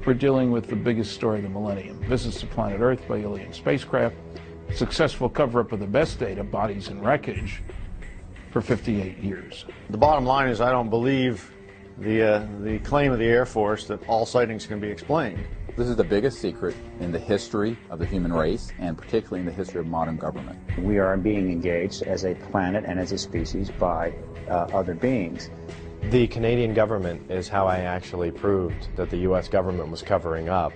we're dealing with the biggest story of the millennium. Visits to planet Earth by alien spacecraft, successful cover-up of the best data, bodies and wreckage, for 58 years. The bottom line is I don't believe the claim of the Air Force that all sightings can be explained. This is the biggest secret in the history of the human race, and particularly in the history of modern government. We are being engaged as a planet and as a species by other beings. The Canadian government is how I actually proved that the U.S. government was covering up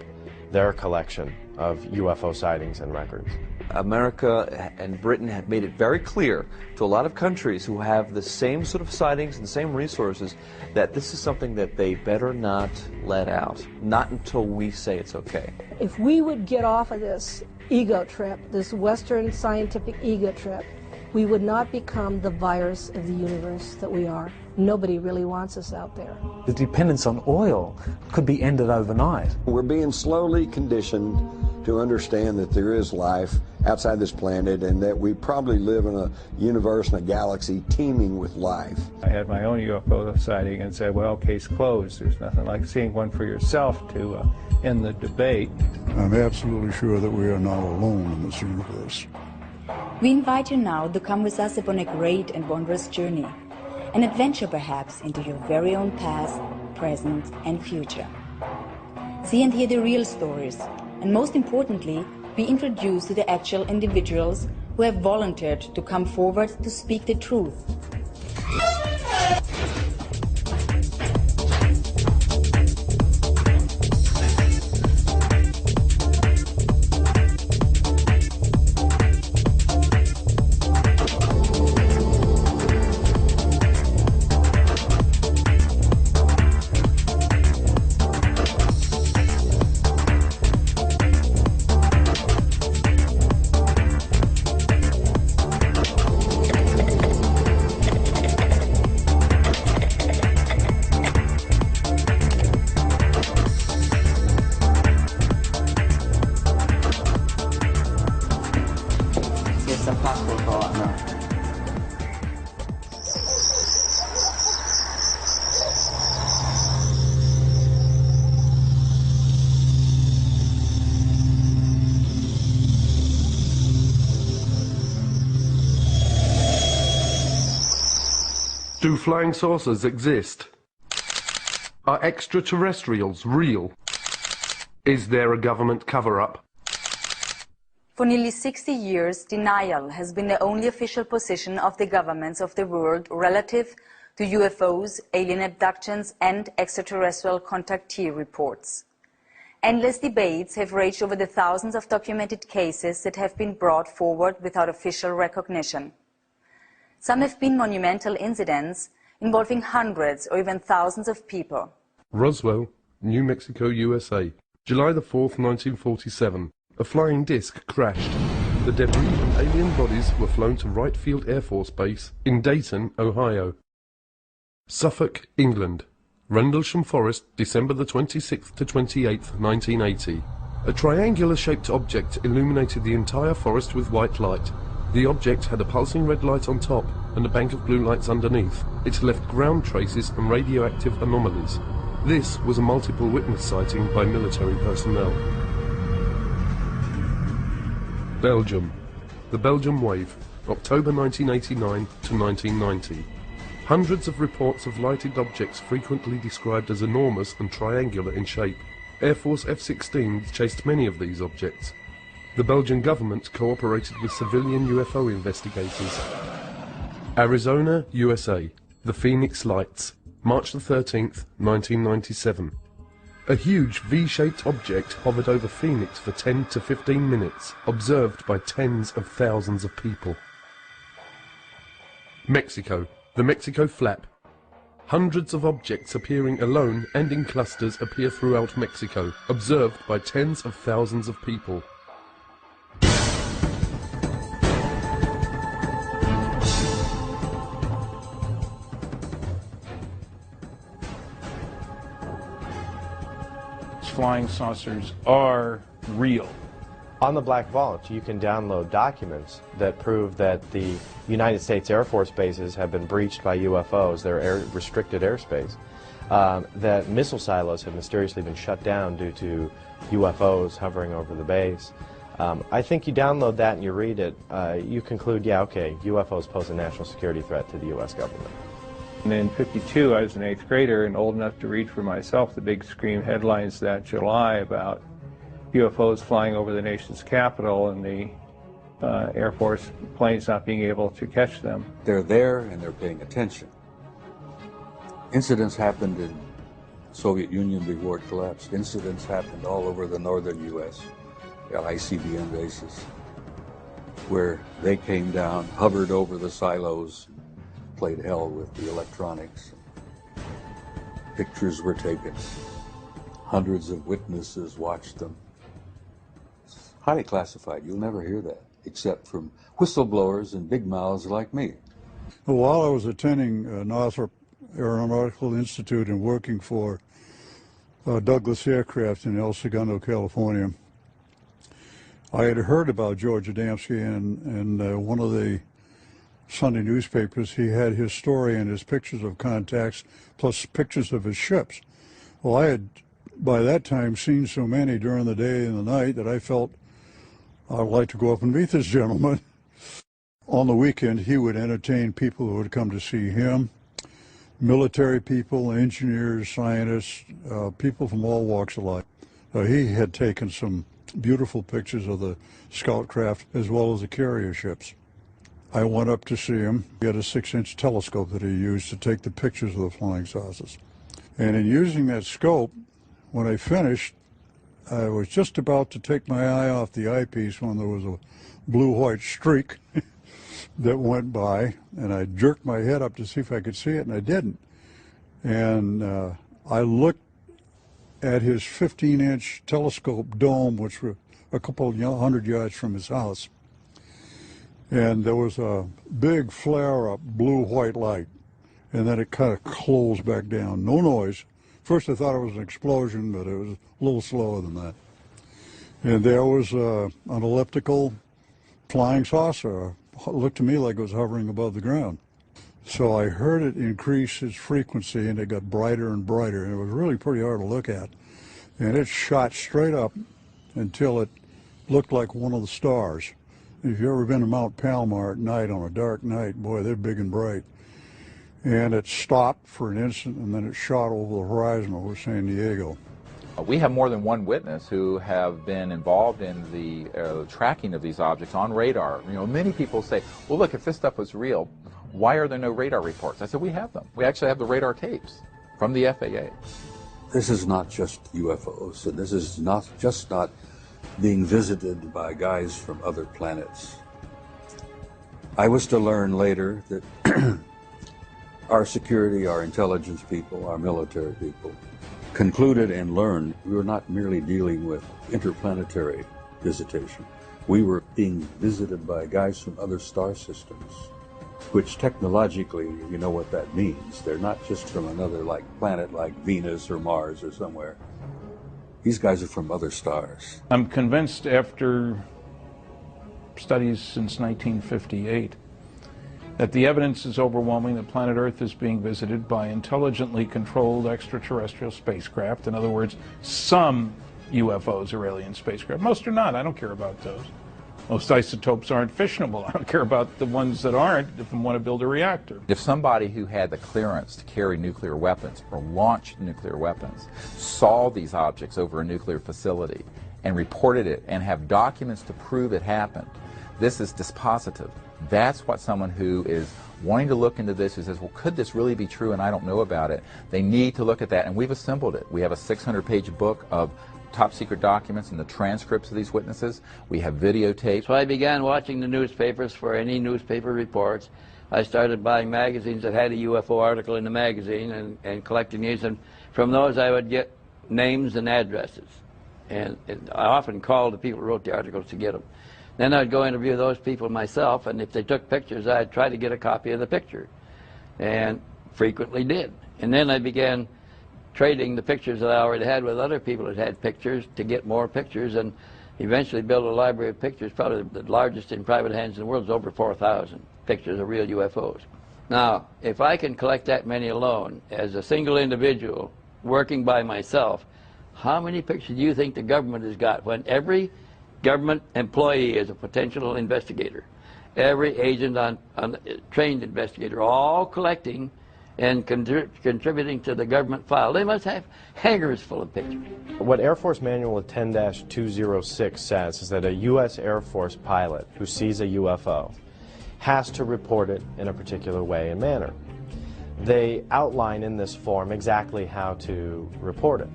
their collection of UFO sightings and records. America and Britain have made it very clear to a lot of countries who have the same sort of sightings and the same resources that this is something that they better not let out, not until we say it's okay. If we would get off of this ego trip, this Western scientific ego trip, we would not become the virus of the universe that we are. Nobody really wants us out there. The dependence on oil could be ended overnight. We're being slowly conditioned to understand that there is life outside this planet and that we probably live in a universe and a galaxy teeming with life. I had my own UFO sighting and said, well, case closed. There's nothing like seeing one for yourself to end the debate. I'm absolutely sure that we are not alone in this universe. We invite you now to come with us upon a great and wondrous journey, an adventure perhaps into your very own past, present and future. See and hear the real stories, and most importantly, be introduced to the actual individuals who have volunteered to come forward to speak the truth. Do flying saucers exist? Are extraterrestrials real? Is there a government cover-up? For nearly 60 years, denial has been the only official position of the governments of the world relative to UFOs, alien abductions and extraterrestrial contactee reports. Endless debates have raged over the thousands of documented cases that have been brought forward without official recognition. Some have been monumental incidents involving hundreds or even thousands of people. Roswell, New Mexico, USA, July the 4th, 1947. A flying disc crashed. The debris and alien bodies were flown to Wright Field Air Force Base in Dayton, Ohio. Suffolk, England. Rendlesham Forest, December the 26th to 28th, 1980. A triangular-shaped object illuminated the entire forest with white light. The object had a pulsing red light on top and a bank of blue lights underneath. It left ground traces and radioactive anomalies. This was a multiple witness sighting by military personnel. Belgium. The Belgium Wave, October 1989 to 1990. Hundreds of reports of lighted objects frequently described as enormous and triangular in shape. Air Force F-16s chased many of these objects. The Belgian government cooperated with civilian UFO investigators. Arizona, USA. The Phoenix Lights, March the 13th, 1997. A huge V-shaped object hovered over Phoenix for 10 to 15 minutes, observed by tens of thousands of people. Mexico. The Mexico Flap. Hundreds of objects appearing alone and in clusters appear throughout Mexico, observed by tens of thousands of people. Flying saucers are real. On the Black Vault, you can download documents that prove that the United States Air Force bases have been breached by UFOs, their restricted airspace. that missile silos have mysteriously been shut down due to UFOs hovering over the base. I think you download that and you read it, you conclude, yeah, okay, UFOs pose a national security threat to the U.S. government. And in '52, I was an 8th grader and old enough to read for myself the big screen headlines that July about UFOs flying over the nation's capital and the Air Force planes not being able to catch them. They're there and they're paying attention. Incidents happened in the Soviet Union before it collapsed. Incidents happened all over the northern U.S., at ICBM bases, where they came down, hovered over the silos, played hell with the electronics. Pictures were taken. Hundreds of witnesses watched them. It's highly classified. You'll never hear that, except from whistleblowers and big mouths like me. While I was attending Northrop Aeronautical Institute and working for Douglas Aircraft in El Segundo, California, I had heard about George Adamski, and one of the Sunday newspapers, he had his story and his pictures of contacts, plus pictures of his ships. Well, I had, by that time, seen so many during the day and the night that I felt I'd like to go up and meet this gentleman. On the weekend, he would entertain people who would come to see him, military people, engineers, scientists, people from all walks of life. He had taken some beautiful pictures of the scout craft as well as the carrier ships. I went up to see him. He had a 6-inch telescope that he used to take the pictures of the flying saucers. And in using that scope, when I finished, I was just about to take my eye off the eyepiece when there was a blue-white streak that went by, and I jerked my head up to see if I could see it, and I didn't. And I looked at his 15-inch telescope dome, which was a couple of 100 yards from his house. And there was a big flare-up blue-white light, and then it kind of closed back down. No noise. First I thought it was an explosion, but it was a little slower than that. And there was an elliptical flying saucer. It looked to me like it was hovering above the ground. So I heard it increase its frequency, and it got brighter and brighter, and it was really pretty hard to look at. And it shot straight up until it looked like one of the stars. If you've ever been to Mount Palomar at night on a dark night, boy, they're big and bright. And it stopped for an instant, and then it shot over the horizon over San Diego. We have more than one witness who have been involved in the tracking of these objects on radar. You know, many people say, well, look, if this stuff was real, why are there no radar reports? I said, we have them. We actually have the radar tapes from the FAA. This is not just UFOs, and this is not being visited by guys from other planets. I was to learn later that our security, our intelligence people, our military people concluded and learned we were not merely dealing with interplanetary visitation. We were being visited by guys from other star systems, which technologically, you know what that means. They're not just from another planet like Venus or Mars or somewhere. These guys are from other stars. I'm convinced after studies since 1958 that the evidence is overwhelming that planet Earth is being visited by intelligently controlled extraterrestrial spacecraft. In other words, some UFOs are alien spacecraft. Most are not. I don't care about those. Most isotopes aren't fissionable. I don't care about the ones that aren't if I want to build a reactor. If somebody who had the clearance to carry nuclear weapons or launch nuclear weapons saw these objects over a nuclear facility and reported it and have documents to prove it happened, this is dispositive. That's what someone who is wanting to look into this, who says, well, could this really be true and I don't know about it? They need to look at that, and we've assembled it. We have a 600-page book of top secret documents and the transcripts of these witnesses. We have videotapes. So I began watching the newspapers for any newspaper reports. I started buying magazines that had a UFO article in the magazine and collecting these, and from those I would get names and addresses. And I often called the people who wrote the articles to get them. Then I'd go interview those people myself, and if they took pictures, I'd try to get a copy of the picture, and frequently did. And then I began trading the pictures that I already had with other people that had pictures to get more pictures, and eventually built a library of pictures, probably the largest in private hands in the world. Is over 4,000 pictures of real UFOs. Now, if I can collect that many alone as a single individual working by myself, how many pictures do you think the government has got when every government employee is a potential investigator? Every agent on trained investigator, all collecting and contributing to the government file. They must have hangars full of pictures. What Air Force Manual 10-206 says is that a U.S. Air Force pilot who sees a UFO has to report it in a particular way and manner. They outline in this form exactly how to report it.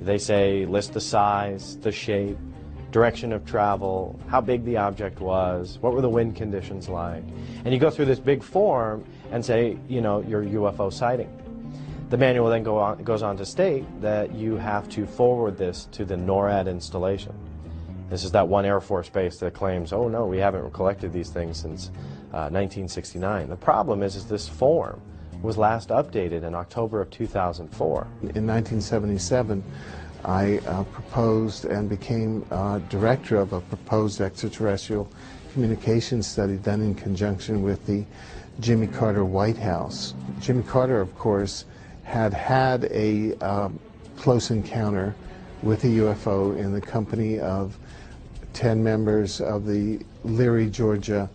They say list the size, the shape, direction of travel, how big the object was, what were the wind conditions like. And you go through this big form and say, you know, your UFO sighting. The manual then goes on to state that you have to forward this to the NORAD installation. This is that one Air Force base that claims, oh no, we haven't collected these things since 1969. The problem is this form was last updated in October of 2004. In 1977, I proposed and became director of a proposed extraterrestrial communications study done in conjunction with the Jimmy Carter White House. Jimmy Carter, of course, had a close encounter with a UFO in the company of 10 members of the Leary, Georgia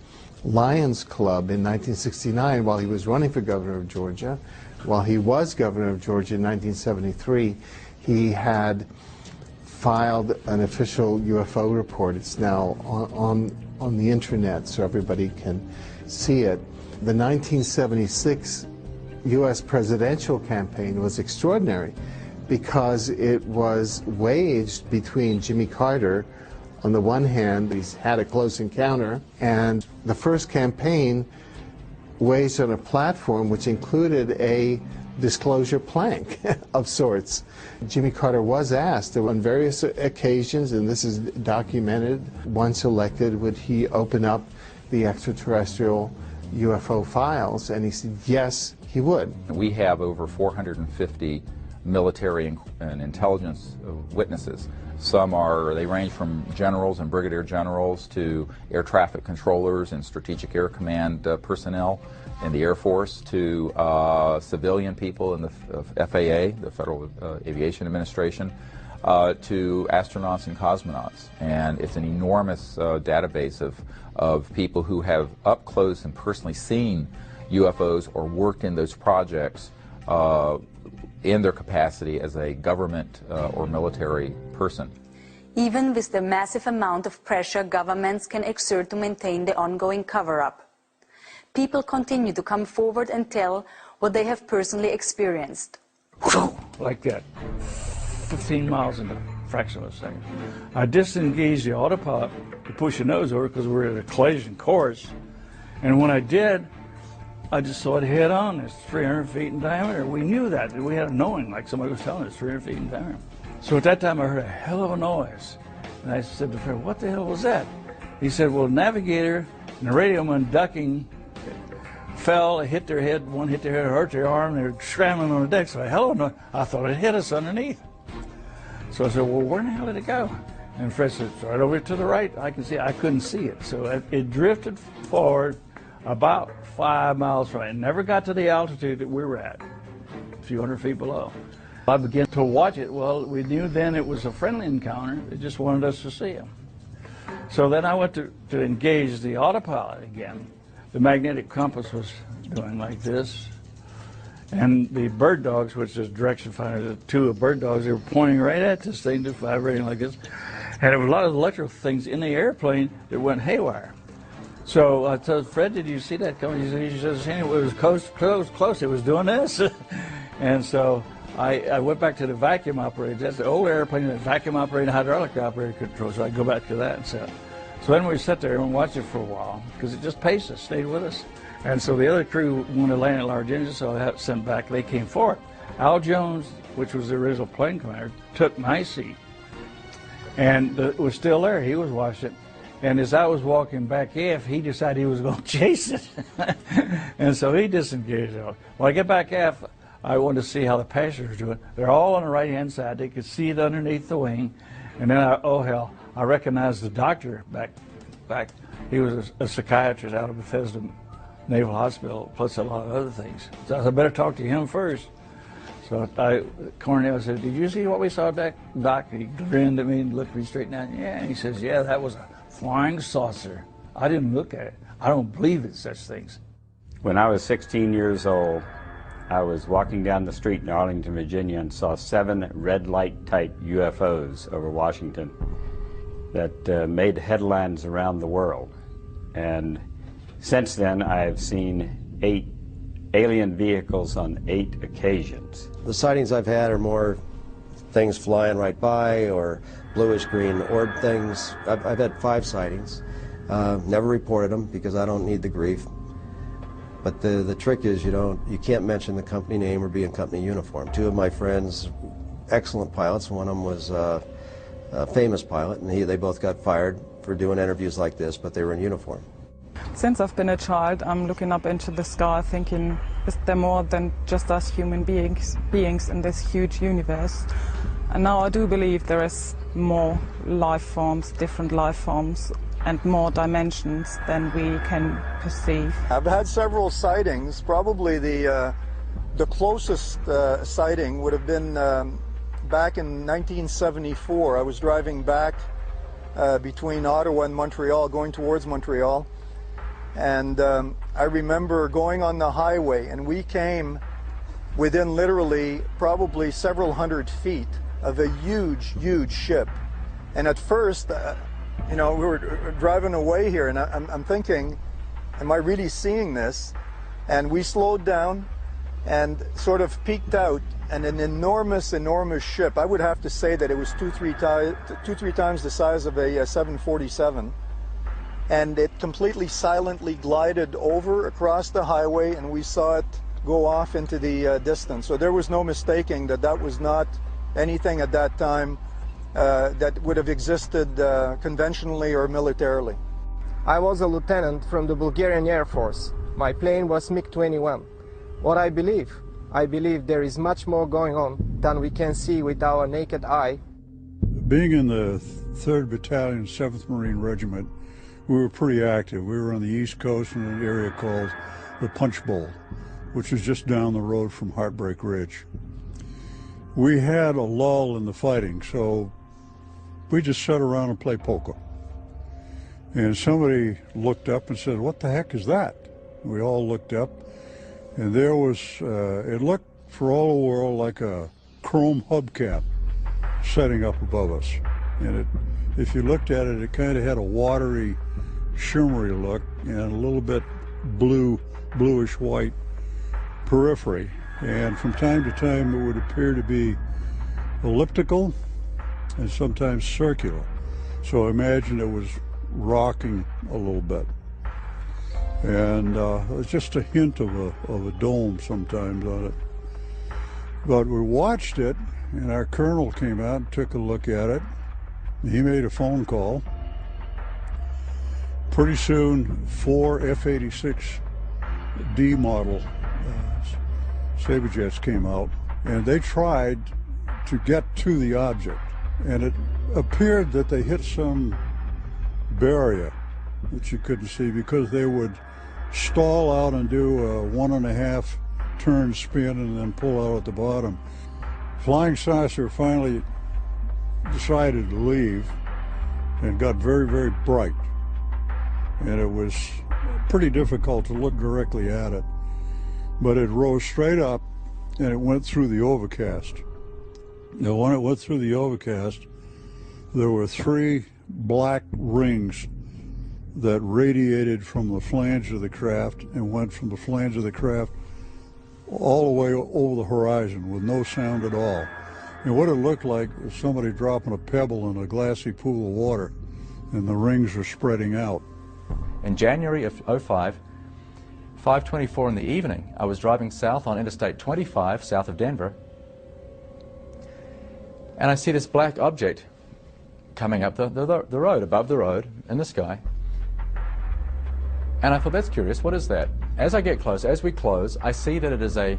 Lions Club in 1969 while he was running for governor of Georgia. While he was governor of Georgia in 1973, he had filed an official UFO report. It's now on the internet so everybody can see it. The 1976 U.S. presidential campaign was extraordinary because it was waged between Jimmy Carter, on the one hand, he's had a close encounter, and the first campaign waged on a platform which included a disclosure plank of sorts. Jimmy Carter was asked on various occasions, and this is documented, once elected, would he open up the extraterrestrial UFO files, and he said yes, he would. We have over 450 military and intelligence witnesses. They range from generals and brigadier generals to air traffic controllers and strategic air command personnel in the Air Force to civilian people in the FAA, the Federal Aviation Administration, to astronauts and cosmonauts. And it's an enormous database of people who have up close and personally seen UFOs or worked in those projects in their capacity as a government or military person. Even with the massive amount of pressure governments can exert to maintain the ongoing cover-up, people continue to come forward and tell what they have personally experienced. Like that, 15 miles in a fraction of a second. I disengaged the autopilot to push the nose over because we were at a collision course, and when I did, I just saw it head on. It's 300 feet in diameter. We knew that. We had a knowing, like somebody was telling us, 300 feet in diameter. So at that time, I heard a hell of a noise. And I said to Fred, what the hell was that? He said, well, navigator and the radio man ducking fell, hit their head, one hit their head, hurt their arm, they were scrambling on the deck. So I thought it hit us underneath. So I said, well, where in the hell did it go? And Fred said, it's right over to the right. I can see it. I couldn't see it. So it drifted forward about 5 miles from it. It never got to the altitude that we were at, a few hundred feet below. I began to watch it. Well, we knew then it was a friendly encounter. They just wanted us to see him. So then I went to engage the autopilot again. The magnetic compass was doing like this. And the bird dogs, which is direction finder, the two bird dogs, they were pointing right at this thing, just vibrating like this. And there was a lot of electrical things in the airplane that went haywire. So I told Fred, did you see that coming? He said, it was close, it was doing this. And so I went back to the vacuum operator. That's the old airplane, the vacuum operator, hydraulic operator control. So I go back to that and set. So then we sat there and watched it for a while because it just paced us, stayed with us. And so the other crew wanted to land at large engines, so I had sent back. They came forward. Al Jones, which was the original plane commander, took my seat and was still there. He was watching it. And as I was walking back aft, he decided he was going to chase it. And so he disengaged. When I get back aft, I wanted to see how the passengers do it. They're all on the right-hand side. They could see it underneath the wing. And then, I recognized the doctor back. He was a psychiatrist out of Bethesda, Naval Hospital, plus a lot of other things. So I better talk to him first. So Cornell said, "Did you see what we saw, Doc?" He grinned at me and looked me straight down. Yeah, and he says, "Yeah, that was a flying saucer." I didn't look at it. I don't believe in such things. When I was 16 years old, I was walking down the street in Arlington, Virginia, and saw 7 red light type UFOs over Washington that made headlines around the world. And since then, I've seen 8 alien vehicles on 8 occasions. The sightings I've had are more things flying right by or bluish-green orb things. I've had 5 sightings. Never reported them because I don't need the grief. But the trick is you can't mention the company name or be in company uniform. 2 of my friends, excellent pilots. One of them was a famous pilot, and they both got fired for doing interviews like this, but they were in uniform. Since I've been a child, I'm looking up into the sky thinking, is there more than just us human beings in this huge universe? And now I do believe there is more life forms, different life forms, and more dimensions than we can perceive. I've had several sightings. Probably the closest sighting would have been back in 1974. I was driving back between Ottawa and Montreal, going towards Montreal. And I remember going on the highway, and we came within literally probably several hundred feet of a huge, huge ship. And at first, we were driving away here, and I'm thinking, am I really seeing this? And we slowed down and sort of peeked out, and an enormous, enormous ship. I would have to say that it was two, three times the size of a 747. And it completely silently glided over across the highway, and we saw it go off into the distance. So there was no mistaking that that was not anything at that time that would have existed conventionally or militarily. I was a lieutenant from the Bulgarian Air Force. My plane was MiG-21. What I believe there is much more going on than we can see with our naked eye. Being in the 3rd Battalion, 7th Marine Regiment, we were pretty active. We were on the East Coast in an area called the Punch Bowl, which is just down the road from Heartbreak Ridge. We had a lull in the fighting, so we just sat around and played poker. And somebody looked up and said, "What the heck is that?" We all looked up, and there was, it looked for all the world like a chrome hubcap setting up above us. And if you looked at it, it kind of had a watery, shimmery look and a little bit bluish white periphery. And from time to time, it would appear to be elliptical and sometimes circular. So imagine it was rocking a little bit. And it's just a hint of a dome sometimes on it. But we watched it, and our colonel came out and took a look at it. He made a phone call. Pretty soon, 4 F-86D model Sabre jets came out, and they tried to get to the object. And it appeared that they hit some barrier that you couldn't see, because they would stall out and do a 1.5 turn spin and then pull out at the bottom. Flying saucer finally decided to leave and got very, very bright. And it was pretty difficult to look directly at it. But it rose straight up and it went through the overcast. Now, when it went through the overcast, there were 3 black rings that radiated from the flange of the craft and went from the flange of the craft all the way over the horizon with no sound at all. And what it looked like was somebody dropping a pebble in a glassy pool of water, and the rings were spreading out. In January of 05, 5:24 in the evening, I was driving south on Interstate 25, south of Denver, and I see this black object coming up the road, above the road, in the sky. And I thought, that's curious, what is that? As I get close, as we close, I see that it is a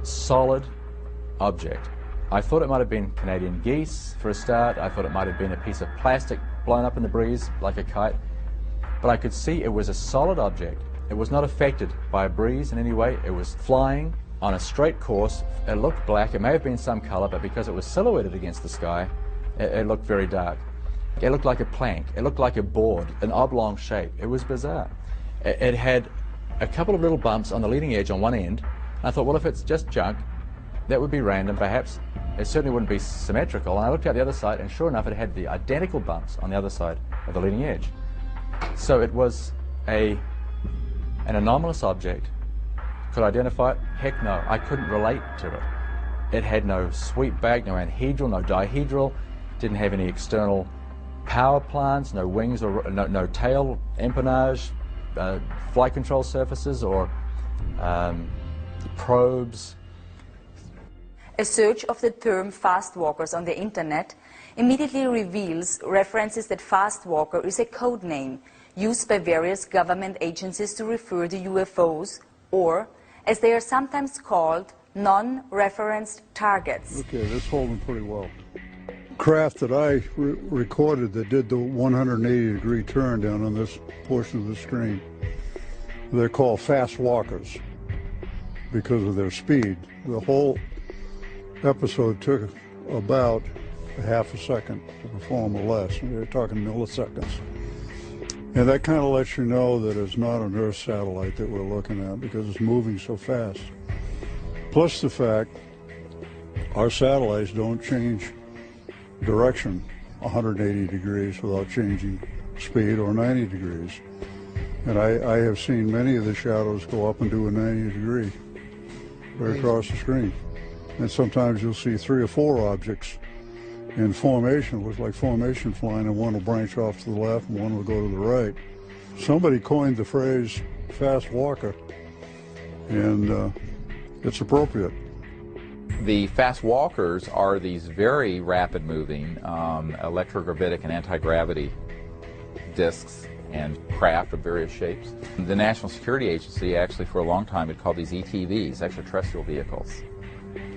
solid object. I thought it might have been Canadian geese for a start. I thought it might have been a piece of plastic blown up in the breeze like a kite. But I could see it was a solid object It was not affected by a breeze in any way. It was flying on a straight course. It looked black. It may have been some color, but because it was silhouetted against the sky, it looked very dark. It looked like a plank. It looked like a board, an oblong shape. It was bizarre. It had a couple of little bumps on the leading edge on one end. I thought, well, if it's just junk, that would be random, perhaps. It certainly wouldn't be symmetrical. And I looked out the other side, and sure enough, it had the identical bumps on the other side of the leading edge. So it was an anomalous object. Could I identify it? Heck no. I couldn't relate to it. It had no sweep back, no anhedral, no dihedral, didn't have any external power plants, no wings or no tail empennage, flight control surfaces or probes. A search of the term Fastwalkers on the internet immediately reveals references that Fastwalker is a code name used by various government agencies to refer to UFOs, or, as they are sometimes called, non-referenced targets. Okay, this is holding pretty well. Craft that I recorded that did the 180-degree turn down on this portion of the screen, they're called Fastwalkers because of their speed. The whole episode took about a half a second to perform or less. They're talking milliseconds. And that kind of lets you know that it's not an Earth satellite that we're looking at because it's moving so fast. Plus the fact our satellites don't change direction 180 degrees without changing speed or 90 degrees. And I have seen many of the shadows go up and do a 90 degree right across the screen. And sometimes you'll see 3 or 4 objects in formation. It looks like formation flying, and one will branch off to the left and one will go to the right. Somebody coined the phrase fast walker, and it's appropriate. The fast walkers are these very rapid moving electrogravitic and anti-gravity disks and craft of various shapes. The National Security Agency actually for a long time had called these ETVs, extraterrestrial vehicles.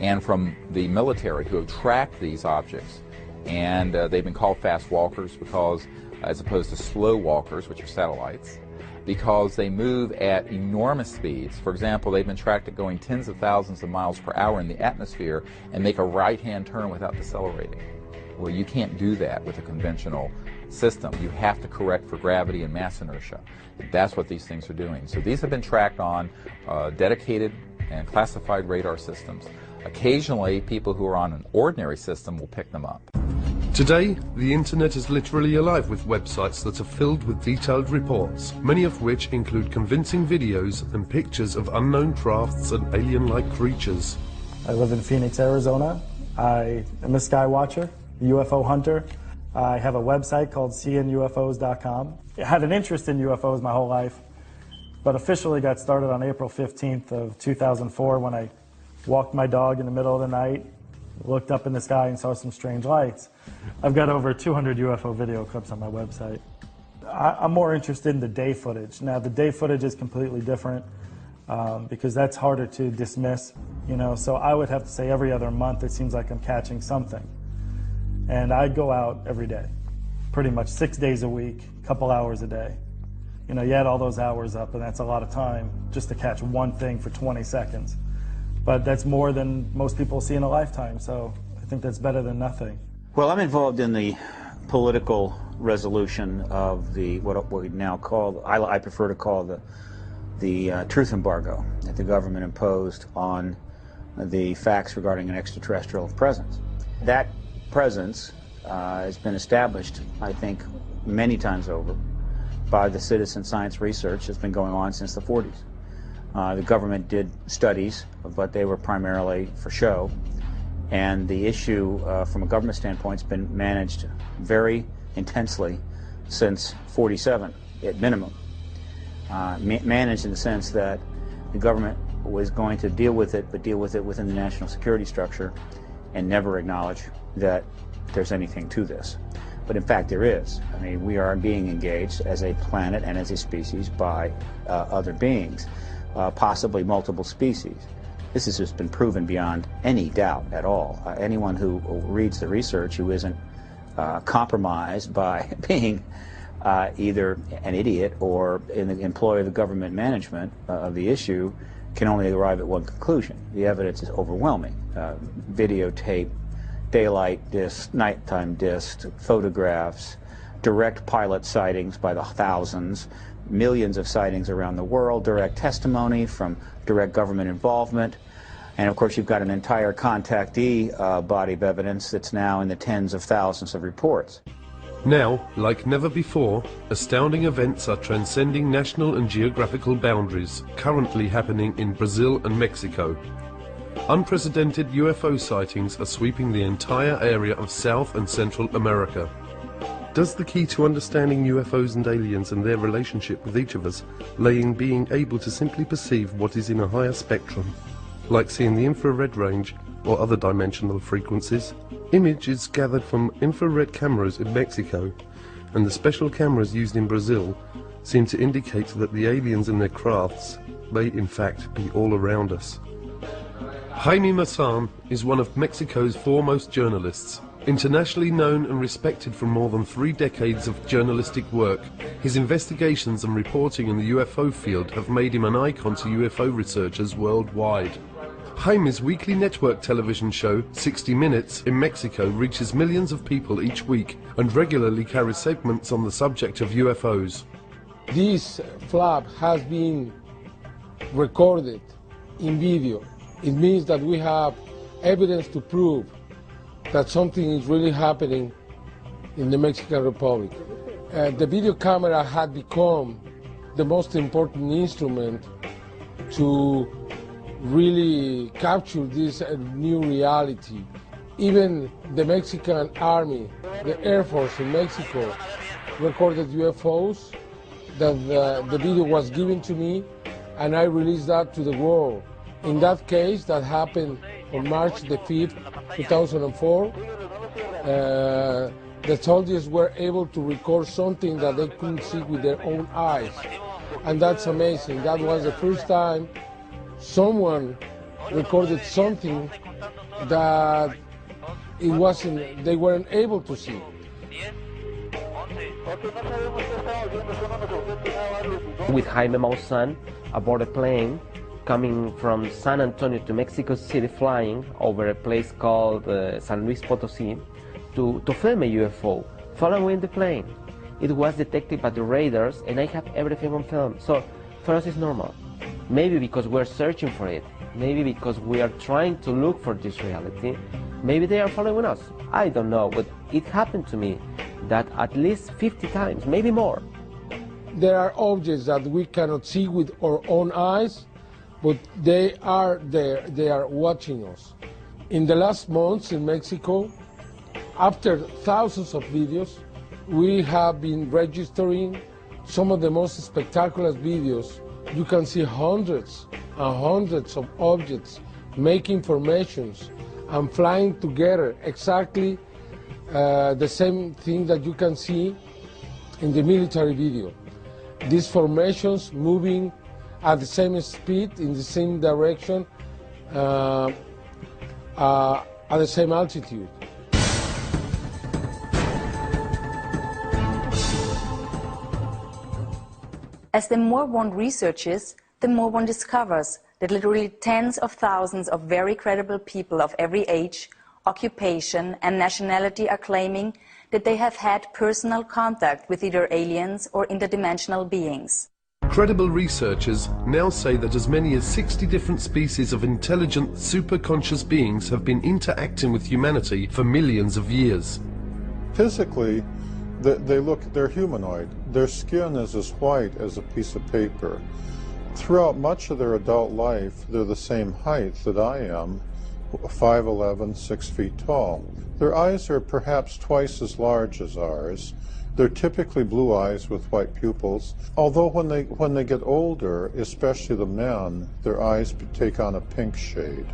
And from the military who have tracked these objects, and they've been called fast walkers because, as opposed to slow walkers, which are satellites, because they move at enormous speeds. For example, they've been tracked at going tens of thousands of miles per hour in the atmosphere and make a right-hand turn without decelerating. Well, you can't do that with a conventional system. You have to correct for gravity and mass inertia. That's what these things are doing. So these have been tracked on dedicated and classified radar systems. Occasionally, people who are on an ordinary system will pick them up. Today, the internet is literally alive with websites that are filled with detailed reports, many of which include convincing videos and pictures of unknown crafts and alien-like creatures. I live in Phoenix, Arizona. I am a sky watcher, a UFO hunter. I have a website called seeingufos.com. I had an interest in UFOs my whole life, but officially got started on April 15th of 2004 when I walked my dog in the middle of the night, looked up in the sky and saw some strange lights. I've got over 200 UFO video clips on my website. I'm more interested in the day footage. Now, the day footage is completely different because that's harder to dismiss, you know, so I would have to say every other month it seems like I'm catching something. And I go out every day, pretty much 6 days a week, a couple hours a day. You know, you add all those hours up and that's a lot of time just to catch one thing for 20 seconds. But that's more than most people see in a lifetime, so I think that's better than nothing. Well, I'm involved in the political resolution of the what we now call, I prefer to call the truth embargo that the government imposed on the facts regarding an extraterrestrial presence. That presence has been established, I think, many times over by the citizen science research that's been going on since the 40s. The government did studies, but they were primarily for show. And the issue from a government standpoint has been managed very intensely since '47, at minimum. Managed in the sense that the government was going to deal with it, but deal with it within the national security structure and never acknowledge that there's anything to this. But in fact there is. I mean, we are being engaged as a planet and as a species by other beings. Possibly multiple species. This has just been proven beyond any doubt at all. Anyone who reads the research who isn't compromised by being either an idiot or in the employ of the government management of the issue can only arrive at one conclusion. The evidence is overwhelming. Videotape, daylight discs, nighttime discs, photographs, direct pilot sightings by the thousands, millions of sightings around the world, direct testimony from direct government involvement, and of course you've got an entire contactee body of evidence that's now in the tens of thousands of reports. Now, like never before, astounding events are transcending national and geographical boundaries, currently happening in Brazil and Mexico. Unprecedented UFO sightings are sweeping the entire area of South and Central America. Does the key to understanding UFOs and aliens and their relationship with each of us lay in being able to simply perceive what is in a higher spectrum, like seeing the infrared range or other dimensional frequencies? Images gathered from infrared cameras in Mexico and the special cameras used in Brazil seem to indicate that the aliens and their crafts may in fact be all around us. Jaime Maussan is one of Mexico's foremost journalists. Internationally known and respected for more than 3 decades of journalistic work, his investigations and reporting in the UFO field have made him an icon to UFO researchers worldwide. Jaime's weekly network television show, 60 Minutes, in Mexico reaches millions of people each week and regularly carries segments on the subject of UFOs. This flap has been recorded in video. It means that we have evidence to prove that something is really happening in the Mexican Republic. The video camera had become the most important instrument to really capture this new reality. Even the Mexican Army, the Air Force in Mexico, recorded UFOs. That the video was given to me, and I released that to the world. In that case, that happened on March the 5th, 2004. The soldiers were able to record something that they couldn't see with their own eyes. And that's amazing. That was the first time someone recorded something that they weren't able to see. With Jaime Maussan aboard a plane coming from San Antonio to Mexico City, flying over a place called San Luis Potosí to film a UFO, following the plane. It was detected by the radars, and I have everything on film. So for us it's normal. Maybe because we're searching for it, maybe because we are trying to look for this reality, maybe they are following us. I don't know, but it happened to me that at least 50 times, maybe more. There are objects that we cannot see with our own eyes, but they are there, they are watching us. In the last months in Mexico, after thousands of videos, we have been registering some of the most spectacular videos. You can see hundreds and hundreds of objects making formations and flying together, exactly the same thing that you can see in the military video. These formations moving at the same speed, in the same direction, at the same altitude. As the more one researches, the more one discovers that literally tens of thousands of very credible people of every age, occupation and nationality are claiming that they have had personal contact with either aliens or interdimensional beings. Credible researchers now say that as many as 60 different species of intelligent, superconscious beings have been interacting with humanity for millions of years. Physically, they're humanoid. Their skin is as white as a piece of paper. Throughout much of their adult life, they're the same height that I am, 5'11", 6 feet tall. Their eyes are perhaps twice as large as ours. They're typically blue eyes with white pupils, although when they get older, especially the men, their eyes take on a pink shade.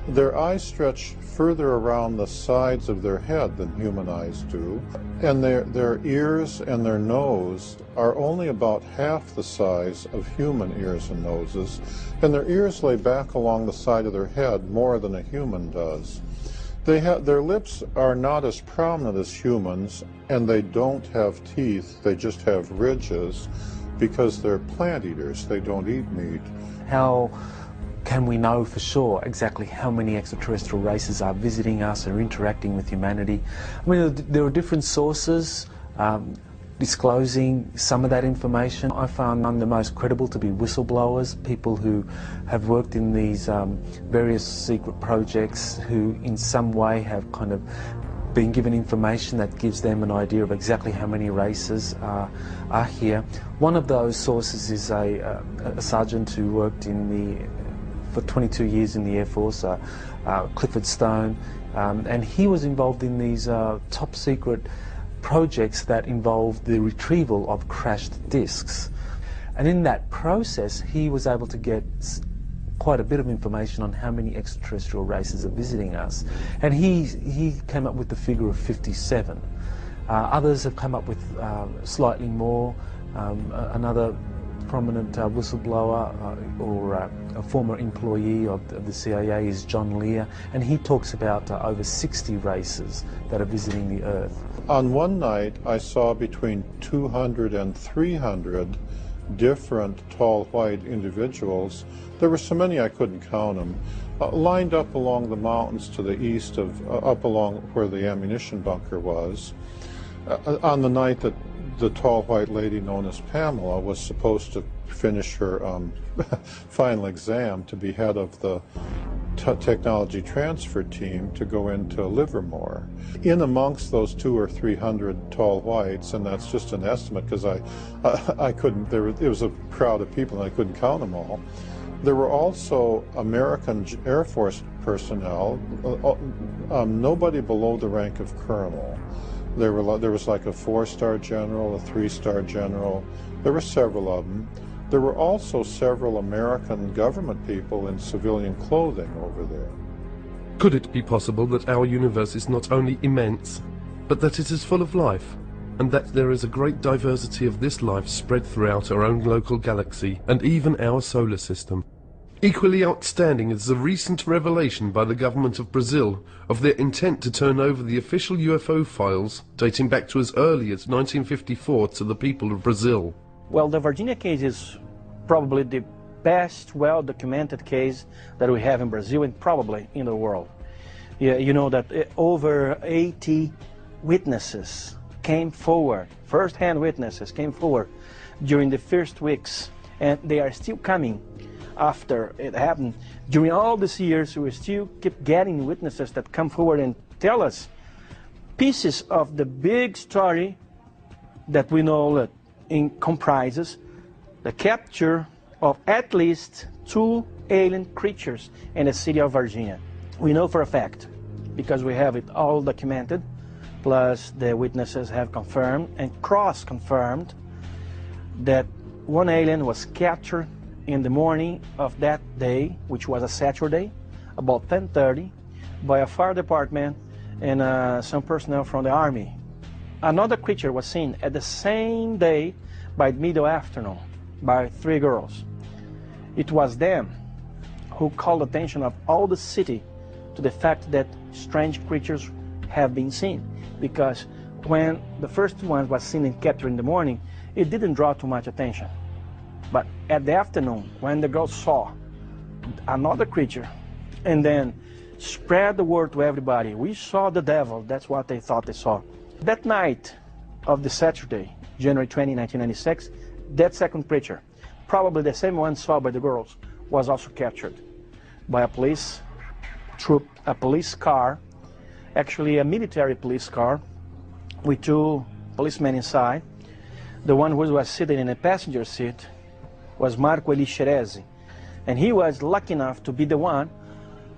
Their eyes stretch further around the sides of their head than human eyes do, and their ears and their nose are only about half the size of human ears and noses, and their ears lay back along the side of their head more than a human does. Their lips are not as prominent as humans, and they don't have teeth, they just have ridges, because they're plant eaters, they don't eat meat. How can we know for sure exactly how many extraterrestrial races are visiting us or interacting with humanity? I mean, there are different sources disclosing some of that information. I found the most credible to be whistleblowers, people who have worked in these various secret projects, who in some way have kind of been given information that gives them an idea of exactly how many races are here. One of those sources is a sergeant who worked for 22 years in the Air Force, Clifford Stone, and he was involved in these top secret projects that involved the retrieval of crashed discs. And in that process, he was able to get quite a bit of information on how many extraterrestrial races are visiting us. And he came up with the figure of 57. Others have come up with slightly more. Another prominent whistleblower or a former employee of the CIA is John Lear, and he talks about over 60 races that are visiting the Earth. On one night, I saw between 200 and 300 different tall white individuals. There were so many I couldn't count them, lined up along the mountains to the east up along where the ammunition bunker was. On the night that the tall white lady known as Pamela was supposed to finish her final exam to be head of the technology transfer team to go into Livermore. In amongst those 200 or 300 tall whites, and that's just an estimate because I couldn't, it was a crowd of people and I couldn't count them all. There were also American Air Force personnel, nobody below the rank of colonel. There was like a 4-star general, a 3-star general. There were several of them. There were also several American government people in civilian clothing over there. Could it be possible that our universe is not only immense, but that it is full of life, and that there is a great diversity of this life spread throughout our own local galaxy and even our solar system? Equally outstanding is the recent revelation by the government of Brazil of their intent to turn over the official UFO files dating back to as early as 1954 to the people of Brazil. Well, the Virginia case is probably the best well-documented case that we have in Brazil and probably in the world. Yeah, you know that over 80 witnesses came forward, first-hand witnesses came forward during the first weeks, and they are still coming after it happened. During all these years, we still keep getting witnesses that come forward and tell us pieces of the big story that we know that comprises the capture of at least 2 alien creatures in the city of Virginia. We know for a fact, because we have it all documented, plus the witnesses have confirmed and cross-confirmed that one alien was captured in the morning of that day, which was a Saturday, about 10:30, by a fire department and some personnel from the Army. Another creature was seen at the same day by middle afternoon by 3 girls. It was them who called the attention of all the city to the fact that strange creatures have been seen, because when the first one was seen and captured in the morning, it didn't draw too much attention. But at the afternoon, when the girls saw another creature and then spread the word to everybody, we saw the devil, that's what they thought they saw. That night of the Saturday, January 20, 1996, that second creature, probably the same one saw by the girls, was also captured by a police troop, a police car, actually a military police car with 2 policemen inside. The one who was sitting in the passenger seat was Marco Elixerezi, and he was lucky enough to be the one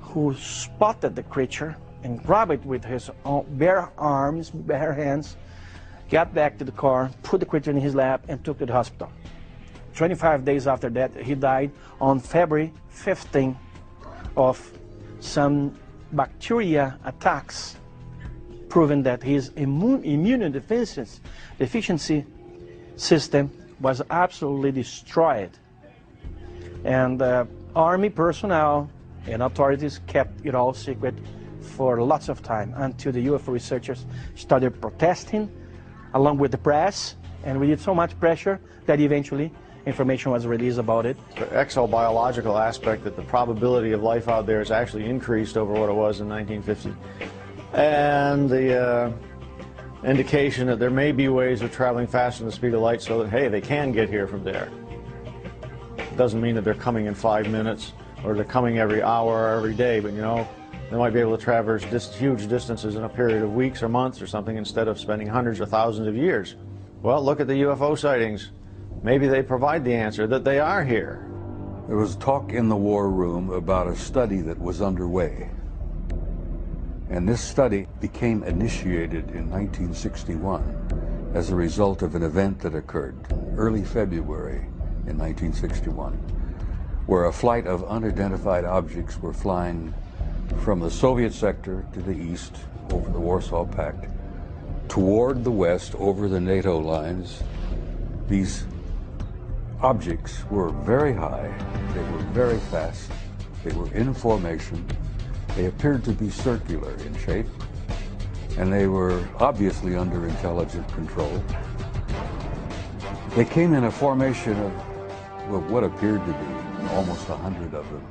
who spotted the creature and grabbed it with his own bare arms, bare hands, got back to the car, put the creature in his lap, and took it to the hospital. 25 days after that, he died on February 15 of some bacteria attacks, proving that his immune deficiency system was absolutely destroyed. And Army personnel and authorities kept it all secret for lots of time until the UFO researchers started protesting along with the press, and we did so much pressure that eventually information was released about it. The exobiological aspect, that the probability of life out there has actually increased over what it was in 1950. And the indication that there may be ways of traveling faster than the speed of light so that, hey, they can get here from there. It doesn't mean that they're coming in 5 minutes or they're coming every hour or every day, but you know, they might be able to traverse huge distances in a period of weeks or months or something instead of spending hundreds or thousands of years. Well, look at the UFO sightings. Maybe they provide the answer that they are here. There was talk in the war room about a study that was underway. And this study became initiated in 1961 as a result of an event that occurred early February in 1961, where a flight of unidentified objects were flying from the Soviet sector to the east over the Warsaw Pact, toward the west over the NATO lines. These objects were very high, they were very fast, they were in formation, they appeared to be circular in shape, and they were obviously under intelligent control. They came in a formation of what appeared to be almost 100 of them.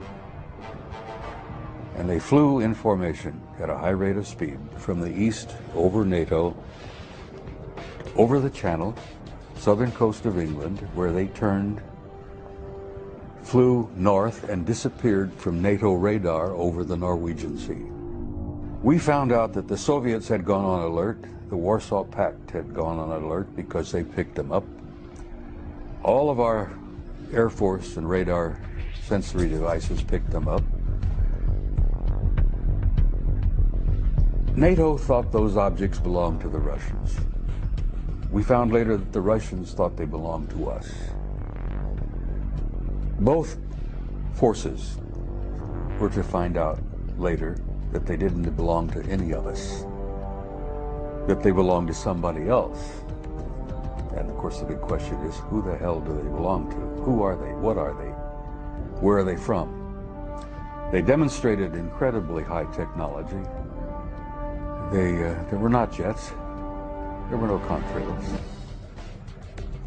And they flew in formation at a high rate of speed from the east over NATO, over the Channel, southern coast of England, where they turned, flew north, and disappeared from NATO radar over the Norwegian Sea. We found out that the Soviets had gone on alert, the Warsaw Pact had gone on alert because they picked them up. All of our Air Force and radar sensory devices picked them up. NATO thought those objects belonged to the Russians. We found later that the Russians thought they belonged to us. Both forces were to find out later that they didn't belong to any of us, that they belonged to somebody else. And of course the big question is, who the hell do they belong to? Who are they? What are they? Where are they from? They demonstrated incredibly high technology. They were not jets. There were no contrails.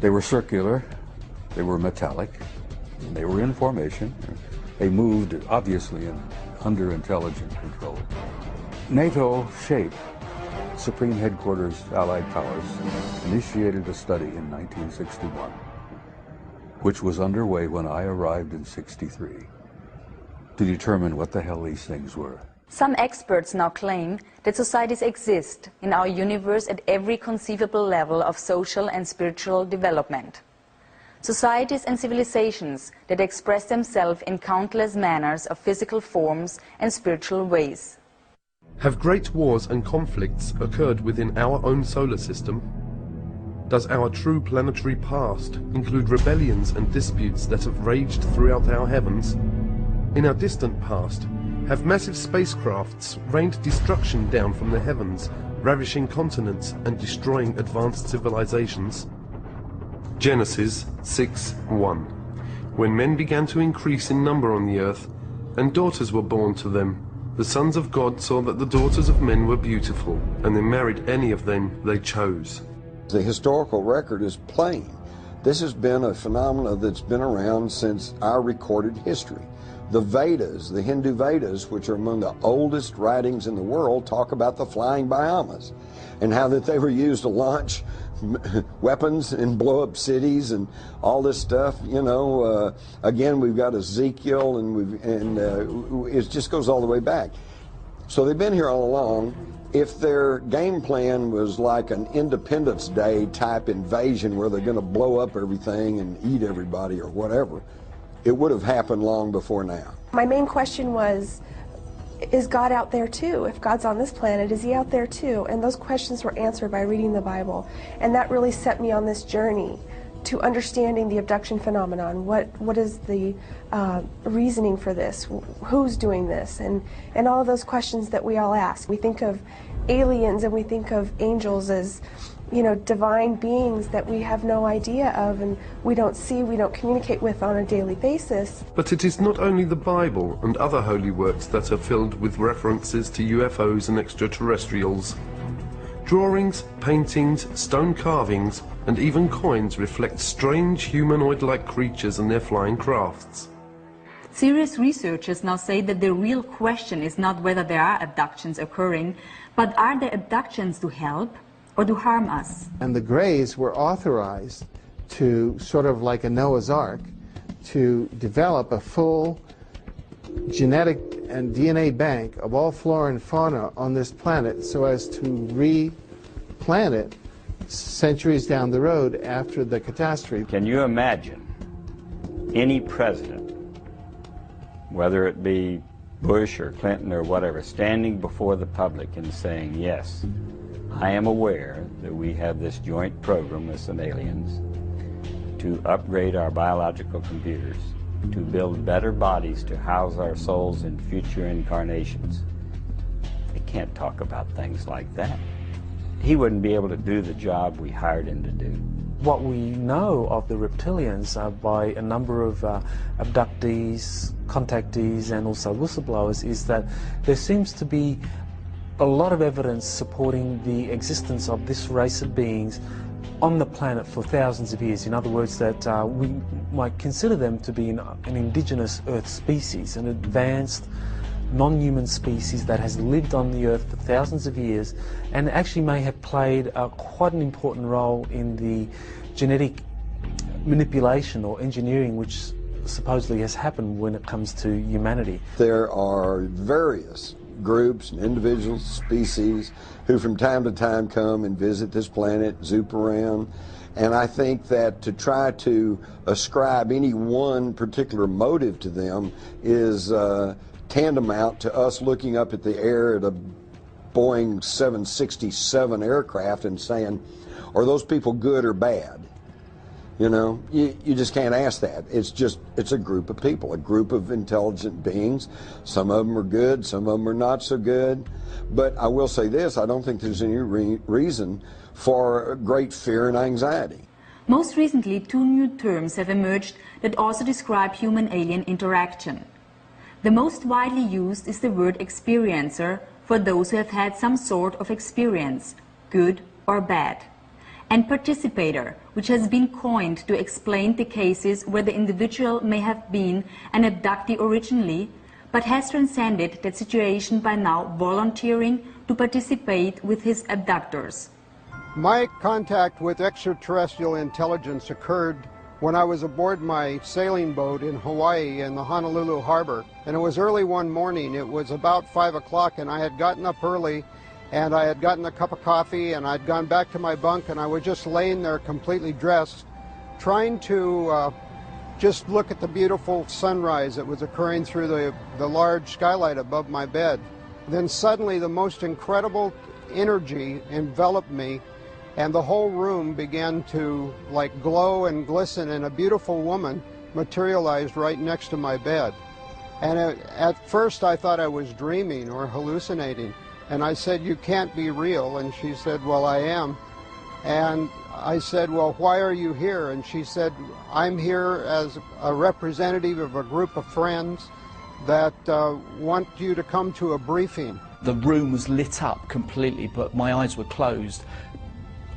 They were circular. They were metallic. They were in formation. They moved, obviously, under intelligent control. NATO SHAPE, Supreme Headquarters Allied Powers, initiated a study in 1961, which was underway when I arrived in '63, to determine what the hell these things were. Some experts now claim that societies exist in our universe at every conceivable level of social and spiritual development. Societies and civilizations that express themselves in countless manners of physical forms and spiritual ways. Have great wars and conflicts occurred within our own solar system? Does our true planetary past include rebellions and disputes that have raged throughout our heavens? In our distant past, have massive spacecrafts rained destruction down from the heavens, ravishing continents and destroying advanced civilizations? Genesis 6:1. When men began to increase in number on the earth, and daughters were born to them, the sons of God saw that the daughters of men were beautiful, and they married any of them they chose. The historical record is plain. This has been a phenomenon that's been around since our recorded history. The Vedas, the Hindu Vedas, which are among the oldest writings in the world, talk about the flying Brahmas and how that they were used to launch weapons and blow up cities and all this stuff. You know, again, we've got Ezekiel, and it just goes all the way back. So they've been here all along. If their game plan was like an Independence Day type invasion where they're going to blow up everything and eat everybody or whatever, it would have happened long before now. My main question was, is God out there too? If God's on this planet, is he out there too? And those questions were answered by reading the Bible. And that really set me on this journey to understanding the abduction phenomenon. What is the reasoning for this? Who's doing this? And all of those questions that we all ask. We think of aliens and we think of angels as divine beings that we have no idea of and we don't see, we don't communicate with on a daily basis. But it is not only the Bible and other holy works that are filled with references to UFOs and extraterrestrials. Drawings, paintings, stone carvings, and even coins reflect strange humanoid-like creatures and their flying crafts. Serious researchers now say that the real question is not whether there are abductions occurring, but are the abductions to help or to harm us? And the Greys were authorized to, sort of like a Noah's Ark, to develop a full genetic and DNA bank of all flora and fauna on this planet so as to replant it centuries down the road after the catastrophe. Can you imagine any president, whether it be Bush or Clinton or whatever, standing before the public and saying, yes, I am aware that we have this joint program with some aliens to upgrade our biological computers, to build better bodies to house our souls in future incarnations. They can't talk about things like that. He wouldn't be able to do the job we hired him to do. What we know of the reptilians by a number of abductees, contactees, and also whistleblowers is that there seems to be a lot of evidence supporting the existence of this race of beings on the planet for thousands of years. In other words, that we might consider them to be an indigenous Earth species, an advanced non-human species that has lived on the Earth for thousands of years and actually may have played quite an important role in the genetic manipulation or engineering which supposedly has happened when it comes to humanity. There are various groups and individuals, species, who from time to time come and visit this planet, zoop around, and I think that to try to ascribe any one particular motive to them is tantamount to us looking up at the air at a Boeing 767 aircraft and saying, are those people good or bad? You know, you just can't ask that. It's a group of people, a group of intelligent beings. Some of them are good, some of them are not so good. But I will say this, I don't think there's any reason for great fear and anxiety. Most recently, 2 new terms have emerged that also describe human-alien interaction. The most widely used is the word experiencer for those who have had some sort of experience, good or bad, and participator, which has been coined to explain the cases where the individual may have been an abductee originally, but has transcended that situation by now volunteering to participate with his abductors. My contact with extraterrestrial intelligence occurred when I was aboard my sailing boat in Hawaii in the Honolulu harbor. And it was early one morning. It was about 5 o'clock, and I had gotten up early and I had gotten a cup of coffee and I'd gone back to my bunk, and I was just laying there completely dressed, trying to just look at the beautiful sunrise that was occurring through the large skylight above my bed. Then suddenly the most incredible energy enveloped me, and the whole room began to like glow and glisten, and a beautiful woman materialized right next to my bed. And at first I thought I was dreaming or hallucinating, and I said, "You can't be real." And she said, "Well, I am." And I said, "Well, why are you here?" And she said, "I'm here as a representative of a group of friends that want you to come to a briefing." The room was lit up completely, but my eyes were closed.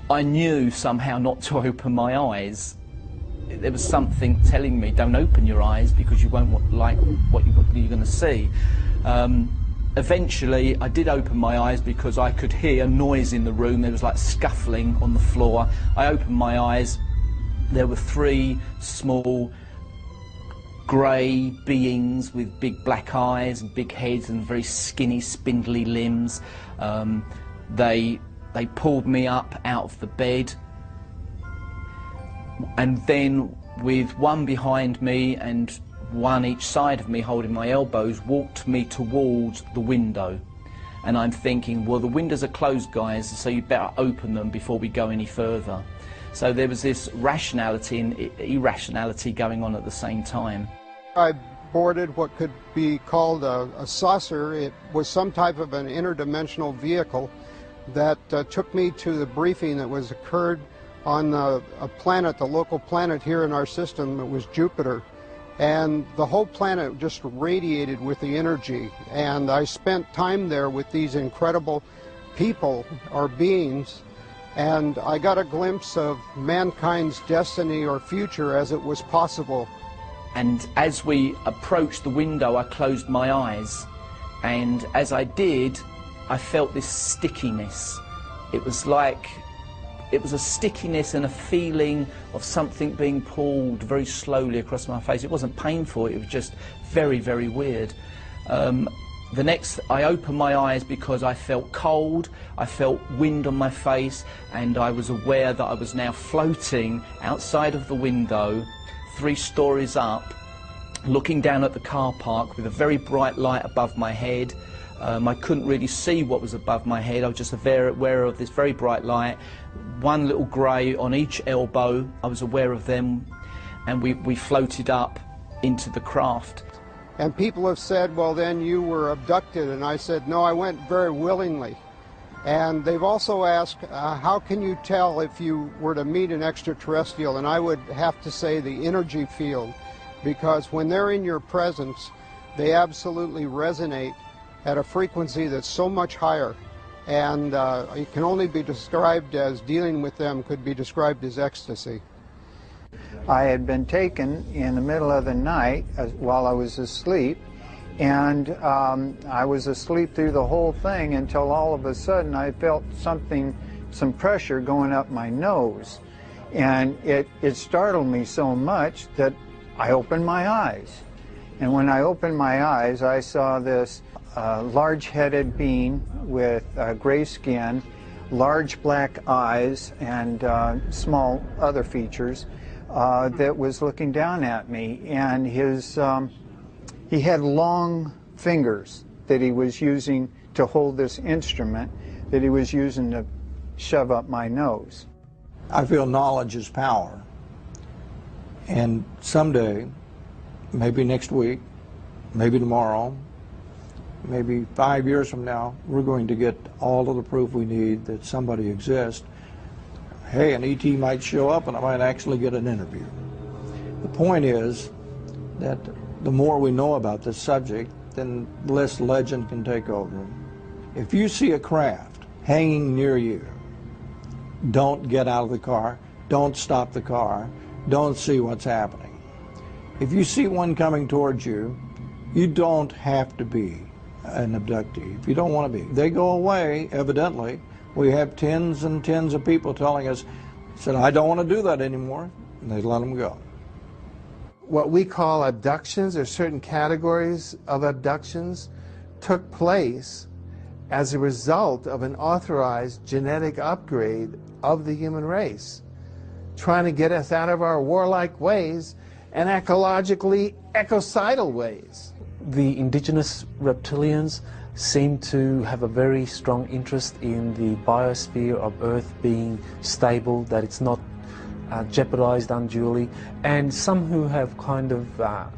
I knew somehow not to open my eyes. There was something telling me, don't open your eyes because you won't like what you're going to see. Eventually I did open my eyes because I could hear noise in the room. There was like scuffling on the floor. I opened my eyes. There were 3 small grey beings with big black eyes and big heads and very skinny, spindly limbs. They pulled me up out of the bed, and then with one behind me and one each side of me holding my elbows, walked me towards the window. And I'm thinking, well, the windows are closed, guys, so you better open them before we go any further. So there was this rationality and irrationality going on at the same time. I boarded what could be called a saucer. It was some type of an interdimensional vehicle that took me to the briefing that was occurred on a planet, the local planet here in our system. It was Jupiter. And the whole planet just radiated with the energy. And I spent time there with these incredible people or beings, and I got a glimpse of mankind's destiny or future as it was possible. And as we approached the window, I closed my eyes, and as I did, I felt this stickiness. It was a stickiness and a feeling of something being pulled very slowly across my face. It wasn't painful, it was just very, very weird. I opened my eyes because I felt cold, I felt wind on my face, and I was aware that I was now floating outside of the window, 3 stories up, looking down at the car park with a very bright light above my head. I couldn't really see what was above my head. I was just aware of this very bright light, one little grey on each elbow. I was aware of them, and we floated up into the craft. And people have said, well, then you were abducted. And I said, no, I went very willingly. And they've also asked, how can you tell if you were to meet an extraterrestrial? And I would have to say the energy field, because when they're in your presence, they absolutely resonate at a frequency that's so much higher. And it can only be described as, dealing with them could be described as ecstasy. I had been taken in the middle of the night while I was asleep, and I was asleep through the whole thing until all of a sudden I felt some pressure going up my nose, and it startled me so much that I opened my eyes. And when I opened my eyes, I saw this large-headed being with gray skin, large black eyes, and small other features that was looking down at me. And he had long fingers that he was using to hold this instrument that he was using to shove up my nose. I feel knowledge is power. And someday, maybe next week, maybe tomorrow, maybe 5 years from now, we're going to get all of the proof we need that somebody exists. Hey, an ET might show up and I might actually get an interview. The point is that the more we know about this subject, then less legend can take over. If you see a craft hanging near you, don't get out of the car, don't stop the car, don't see what's happening. If you see one coming towards you, you don't have to be an abductee if you don't want to be. They go away, evidently. We have tens and tens of people telling us, said, I don't want to do that anymore, and they let them go. What we call abductions, or certain categories of abductions, took place as a result of an authorized genetic upgrade of the human race, trying to get us out of our warlike ways and ecologically ecocidal ways. The indigenous reptilians seem to have a very strong interest in the biosphere of Earth being stable, that it's not jeopardized unduly, and some who have kind of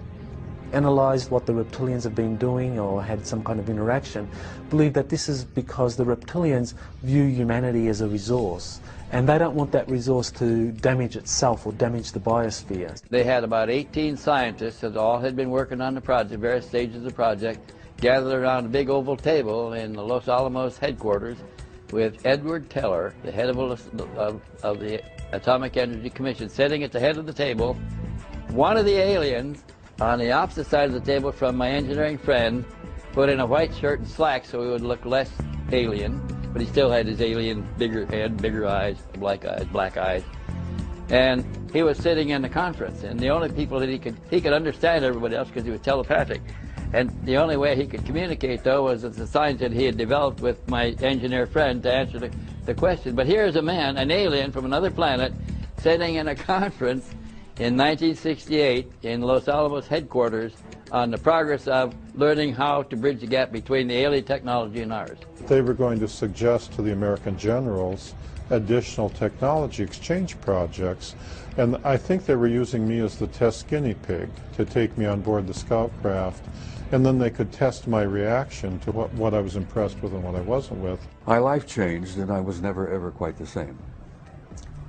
analyzed what the reptilians have been doing or had some kind of interaction believe that this is because the reptilians view humanity as a resource, and they don't want that resource to damage itself or damage the biosphere. They had about 18 scientists that all had been working on the project, various stages of the project, gathered around a big oval table in the Los Alamos headquarters with Edward Teller, the head of the Atomic Energy Commission, sitting at the head of the table. One of the aliens on the opposite side of the table from my engineering friend put in a white shirt and slacks so he would look less alien, but he still had his alien bigger head, bigger eyes, black eyes. And he was sitting in the conference, and the only people that he could understand everybody else because he was telepathic. And the only way he could communicate, though, was the signs that he had developed with my engineer friend to answer the question. But here's a man, an alien from another planet, sitting in a conference in 1968 in Los Alamos headquarters on the progress of learning how to bridge the gap between the alien technology and ours. They were going to suggest to the American generals additional technology exchange projects. And I think they were using me as the test guinea pig to take me on board the scout craft, and then they could test my reaction to what I was impressed with and what I wasn't with. My life changed, and I was never, ever quite the same.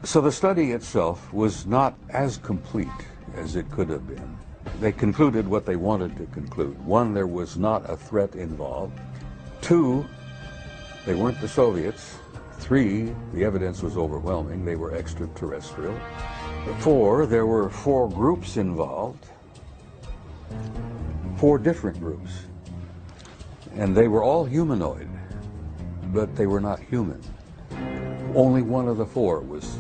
So the study itself was not as complete as it could have been. They concluded what they wanted to conclude. One, there was not a threat involved. Two, they weren't the Soviets. Three, the evidence was overwhelming. They were extraterrestrial. Four, there were 4 groups involved. 4 different groups. And they were all humanoid, but they were not human. Only one of the 4 was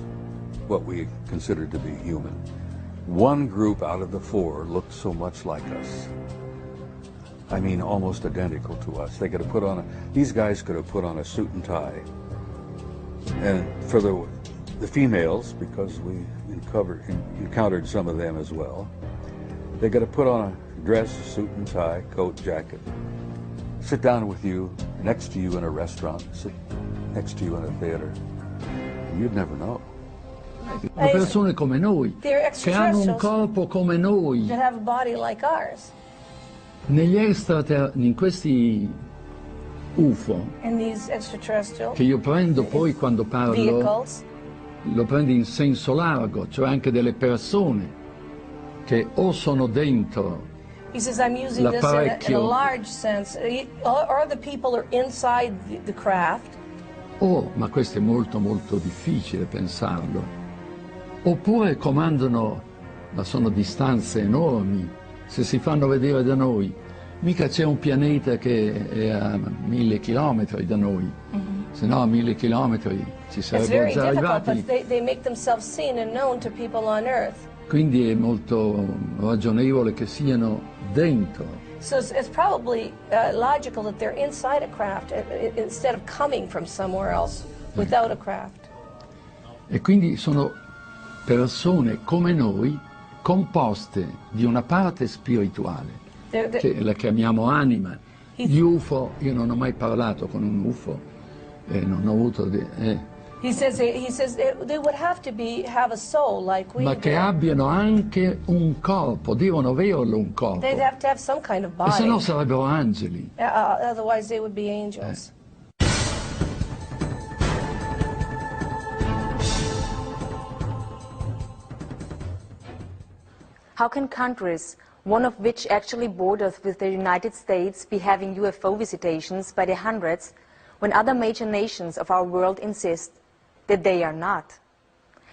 what we considered to be human. One group out of the 4 looked so much like us. I mean, almost identical to us. They could have put on these guys could have put on a suit and tie. And for the females, because we encountered some of them as well, they got to put on a dress, suit and tie, coat, jacket, sit down with you, next to you in a restaurant, sit next to you in a theater. You'd never know. Sono persone come noi, che hanno un corpo come noi. That have a body like ours. In questi UFO, And these extraterrestrial che io prendo poi quando parlo, vehicles, lo prendo in senso largo, cioè anche delle persone che o sono dentro he says, I'm using this in a l'apparecchio large sense. Or the people are inside the craft. ma questo è molto molto difficile pensarlo, oppure comandano, ma sono distanze enormi. Se si fanno vedere da noi, mica c'è un pianeta che è a 1000 chilometri da noi, se no a 1000 chilometri ci It's sarebbero very già difficult, arrivati. but they make themselves seen and known to people on Earth. Quindi è molto ragionevole che siano dentro. So it's probably logical that they're inside a craft instead of coming from somewhere else without a craft. E quindi sono persone come noi, composte di una parte spirituale, che la chiamiamo anima. Gli UFO, io non ho mai parlato con un UFO, non ho avuto... He says they would have to have a soul like we ma do. che abbiano anche un corpo, devono averlo un corpo, They'd have to have some kind of e body. se no sarebbero angeli. Otherwise they would be angels. How can countries, one of which actually borders with the United States, be having UFO visitations by the hundreds when other major nations of our world insist that they are not?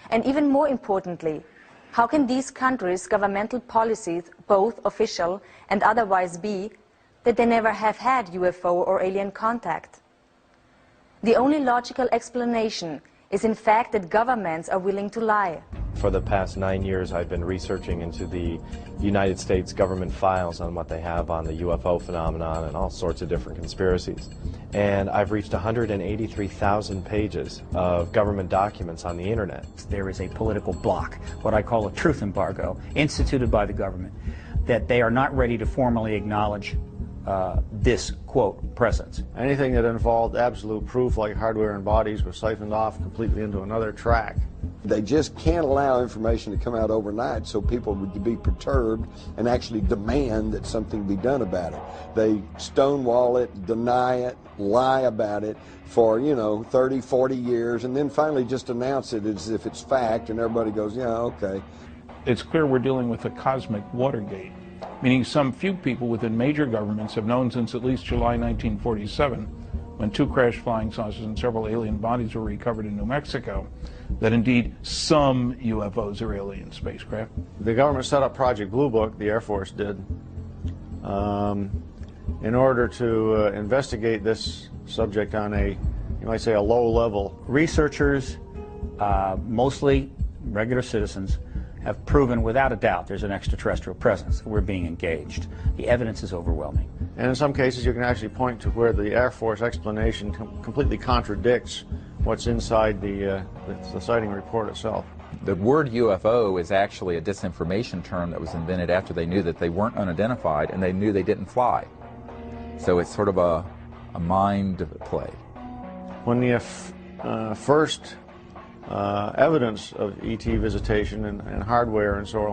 And even more importantly, how can these countries' governmental policies, both official and otherwise, be that they never have had UFO or alien contact? The only logical explanation is in fact that governments are willing to lie. For the past 9 years, I've been researching into the United States government files on what they have on the UFO phenomenon and all sorts of different conspiracies. And I've reached 183,000 pages of government documents on the internet. There is a political block, what I call a truth embargo, instituted by the government, that they are not ready to formally acknowledge this, quote, presence. Anything that involved absolute proof, like hardware and bodies, was siphoned off completely into another track. They just can't allow information to come out overnight so people would be perturbed and actually demand that something be done about it. They stonewall it, deny it, lie about it for, 30, 40 years, and then finally just announce it as if it's fact, and everybody goes, yeah, okay. It's clear we're dealing with a cosmic Watergate, meaning some few people within major governments have known since at least July 1947, when 2 crashed flying saucers and several alien bodies were recovered in New Mexico, that indeed some UFOs are alien spacecraft. The government set up Project Blue Book, the Air Force did, in order to investigate this subject on a, you might say, a low level. Researchers, mostly regular citizens, have proven without a doubt there's an extraterrestrial presence. We're being engaged. The evidence is overwhelming. And in some cases you can actually point to where the Air Force explanation completely contradicts what's inside the sighting report itself. The word UFO is actually a disinformation term that was invented after they knew that they weren't unidentified and they knew they didn't fly. So it's sort of a mind play. When the first evidence of ET visitation and hardware and so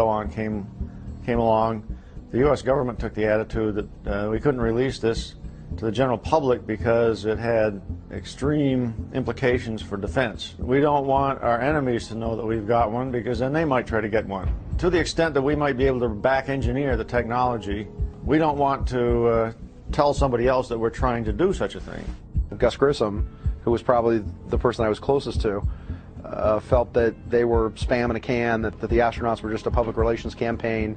on came along, the U.S. government took the attitude that we couldn't release this to the general public because it had extreme implications for defense. We don't want our enemies to know that we've got one, because then they might try to get one. To the extent that we might be able to back engineer the technology, we don't want to tell somebody else that we're trying to do such a thing. Gus Grissom, who was probably the person I was closest to, felt that they were spam in a can, that the astronauts were just a public relations campaign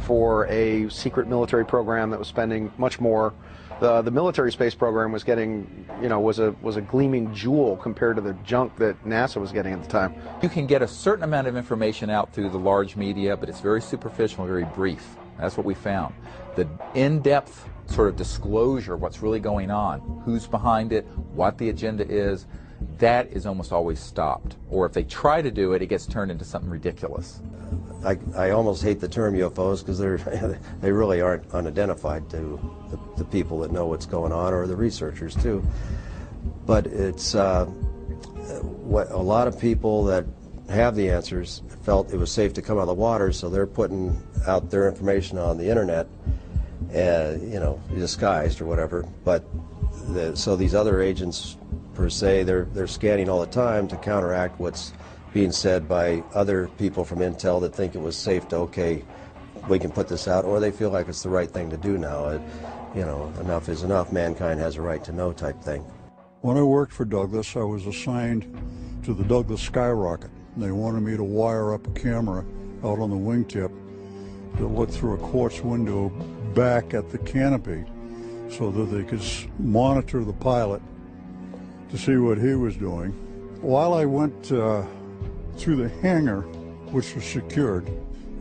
for a secret military program that was spending much more. The military space program was getting, was a gleaming jewel compared to the junk that NASA was getting at the time. You can get a certain amount of information out through the large media, but it's very superficial, very brief. That's what we found. The in-depth sort of disclosure of what's really going on, who's behind it, what the agenda is, that is almost always stopped. Or if they try to do it, it gets turned into something ridiculous. I almost hate the term UFOs because they really aren't unidentified to the people that know what's going on, or the researchers too. But it's what a lot of people that have the answers felt it was safe to come out of the water, so they're putting out their information on the internet, disguised or whatever. But so these other agents, per se, they're scanning all the time to counteract what's being said by other people from Intel that think it was safe to, okay, we can put this out, or they feel like it's the right thing to do now. Enough is enough, mankind has a right to know type thing. When I worked for Douglas, I was assigned to the Douglas Skyrocket. They wanted me to wire up a camera out on the wingtip that looked through a quartz window back at the canopy so that they could monitor the pilot to see what he was doing. While I went through the hangar, which was secured,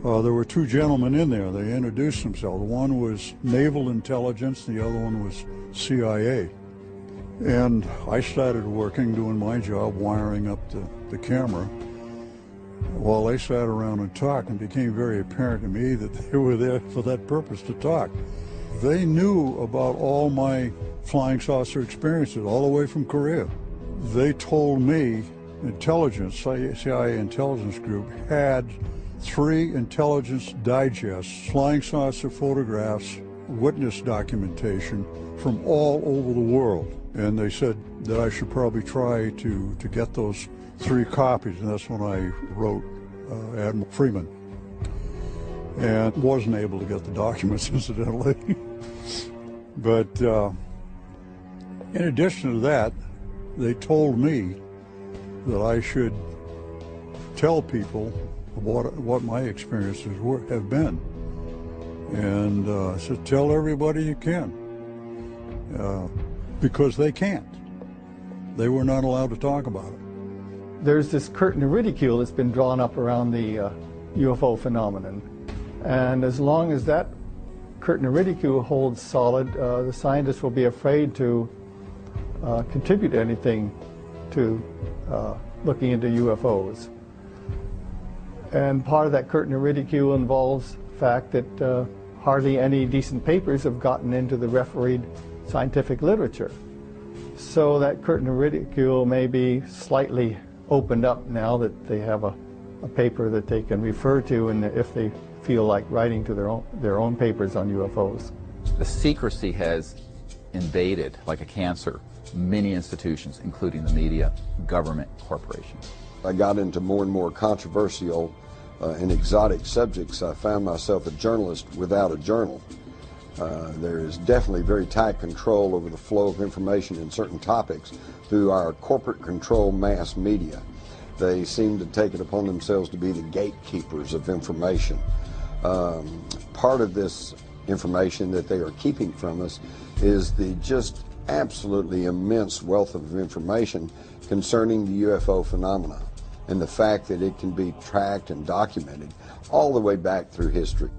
there were two gentlemen in there. They introduced themselves. One was Naval Intelligence, the other one was CIA. And I started working, doing my job, wiring up the camera, while they sat around and talked. And it became very apparent to me that they were there for that purpose, to talk. They knew about all my flying saucer experiences, all the way from Korea. They told me CIA intelligence group had 3 intelligence digests, flying saucer photographs, witness documentation from all over the world. And they said that I should probably try to get those 3 copies, and that's when I wrote Admiral Freeman. And wasn't able to get the documents, incidentally. But in addition to that, they told me that I should tell people what my experiences have been. And I said, tell everybody you can. Because they can't. They were not allowed to talk about it. There's this curtain of ridicule that's been drawn up around the UFO phenomenon. And as long as that curtain of ridicule holds solid, the scientists will be afraid to contribute anything to looking into UFOs. And part of that curtain of ridicule involves the fact that hardly any decent papers have gotten into the refereed scientific literature. So that curtain of ridicule may be slightly opened up now that they have a paper that they can refer to, and if they feel like writing to their own papers on UFOs. The secrecy has invaded, like a cancer, many institutions, including the media, government, corporations. I got into more and more controversial and exotic subjects. I found myself a journalist without a journal. There is definitely very tight control over the flow of information in certain topics through our corporate control mass media. They seem to take it upon themselves to be the gatekeepers of information. Part of this information that they are keeping from us is the just absolutely immense wealth of information concerning the UFO phenomena and the fact that it can be tracked and documented all the way back through history.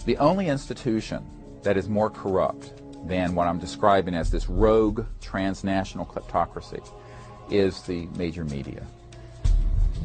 The only institution that is more corrupt than what I'm describing as this rogue transnational kleptocracy is the major media.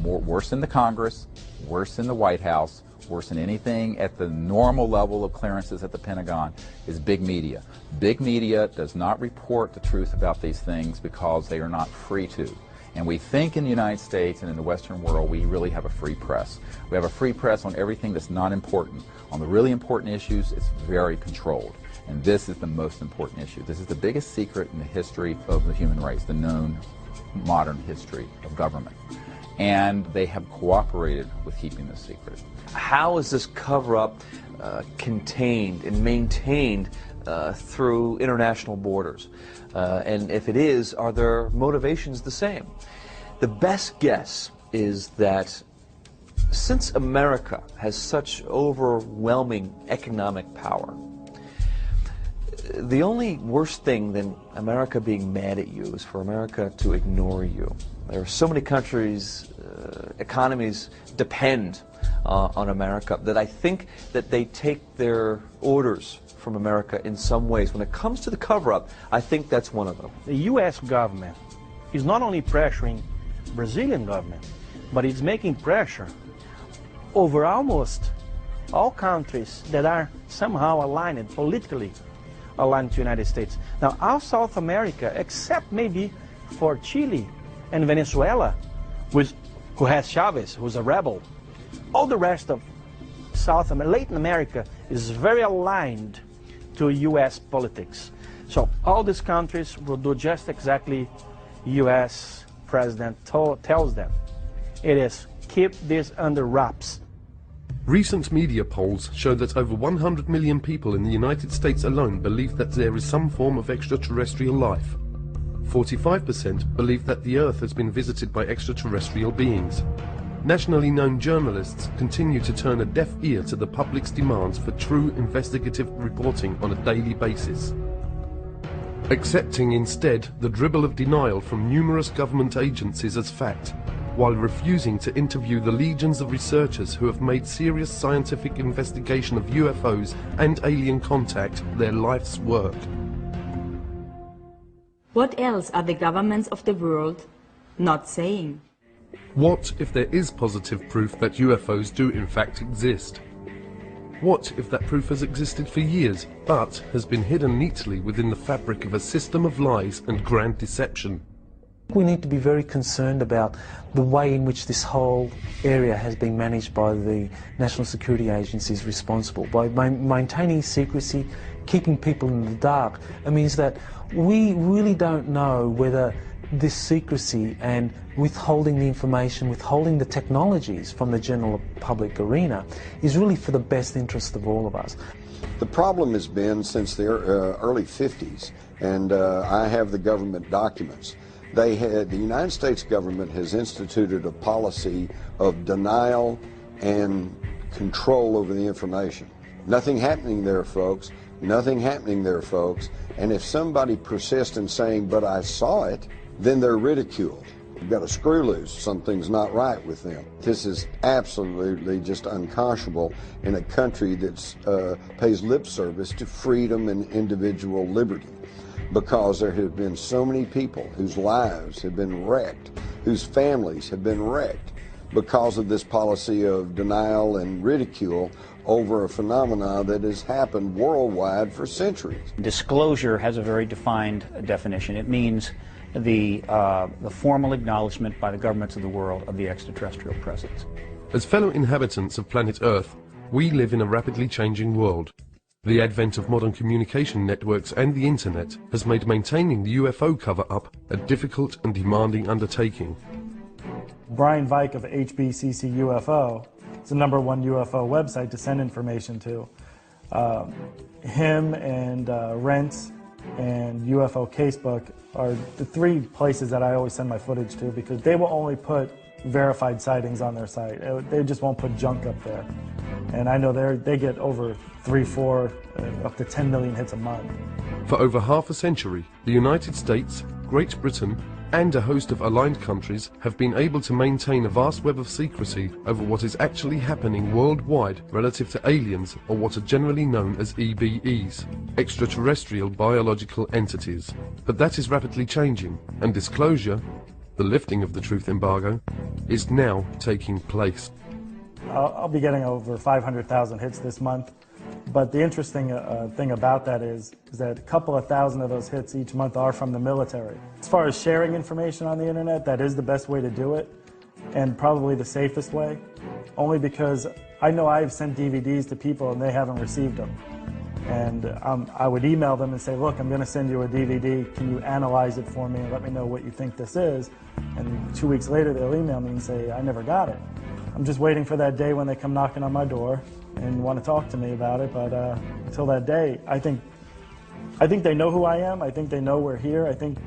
Worse than the Congress, worse than the White House, worse than anything at the normal level of clearances at the Pentagon is big media. Big media does not report the truth about these things because they are not free to. And we think in the United States and in the Western world we really have a free press. We have a free press on everything that's not important. On the really important issues, it's very controlled. And this is the most important issue. This is the biggest secret in the history of the human race, the known modern history of government. And they have cooperated with keeping this secret. How is this cover-up contained and maintained through international borders? And if it is, are their motivations the same? The best guess is that since America has such overwhelming economic power, the only worse thing than America being mad at you is for America to ignore you. There are so many countries, economies depend on America that I think that they take their orders from America in some ways. When it comes to the cover-up, I think that's one of them. The U.S. government is not only pressuring Brazilian government, but it's making pressure over almost all countries that are somehow aligned, politically aligned to the United States. Now, all South America, except maybe for Chile and Venezuela, who has Chavez, who's a rebel, all the rest of Latin America is very aligned to U.S. politics. So all these countries will do just exactly U.S. President tells them. It is keep this under wraps. Recent media polls show that over 100 million people in the United States alone believe that there is some form of extraterrestrial life. 45% believe that the Earth has been visited by extraterrestrial beings. Nationally known journalists continue to turn a deaf ear to the public's demands for true investigative reporting on a daily basis, accepting instead the dribble of denial from numerous government agencies as fact, while refusing to interview the legions of researchers who have made serious scientific investigation of UFOs and alien contact their life's work. What else are the governments of the world not saying? What if there is positive proof that UFOs do in fact exist? What if that proof has existed for years, but has been hidden neatly within the fabric of a system of lies and grand deception? We need to be very concerned about the way in which this whole area has been managed by the national security agencies responsible. By maintaining secrecy, keeping people in the dark, it means that we really don't know whether this secrecy and withholding the information, withholding the technologies from the general public arena is really for the best interest of all of us. The problem has been since the early 50s, and I have the government documents. The United States government has instituted a policy of denial and control over the information. Nothing happening there, folks. Nothing happening there, folks. And if somebody persists in saying, but I saw it, then they're ridiculed. You've got a screw loose. Something's not right with them. This is absolutely just unconscionable in a country that pays lip service to freedom and individual liberty, because there have been so many people whose lives have been wrecked, whose families have been wrecked because of this policy of denial and ridicule over a phenomenon that has happened worldwide for centuries. Disclosure has a very defined definition. It means the formal acknowledgement by the governments of the world of the extraterrestrial presence. As fellow inhabitants of planet Earth, we live in a rapidly changing world. The advent of modern communication networks and the internet has made maintaining the UFO cover-up a difficult and demanding undertaking. Brian Vike of HBCC UFO, it's the #1 UFO website to send information to. Him and Rents and UFO Casebook are the 3 places that I always send my footage to, because they will only put verified sightings on their site. They just won't put junk up there. And I know they get over 3, 4, up to 10 million hits a month. For over half a century, the United States, Great Britain, and a host of aligned countries have been able to maintain a vast web of secrecy over what is actually happening worldwide relative to aliens, or what are generally known as EBEs, extraterrestrial biological entities. But that is rapidly changing, and disclosure, the lifting of the truth embargo, is now taking place. I'll be getting over 500,000 hits this month, But the interesting thing about that is that a couple of thousand of those hits each month are from the military. As far as sharing information on the internet, that is the best way to do it, and probably the safest way, only because I know I've sent DVDs to people and they haven't received them. And I would email them and say, look, I'm going to send you a DVD. Can you analyze it for me and let me know what you think this is? And 2 weeks later, they'll email me and say, I never got it. I'm just waiting for that day when they come knocking on my door and want to talk to me about it. But until that day, I think they know who I am. I think they know we're here. I think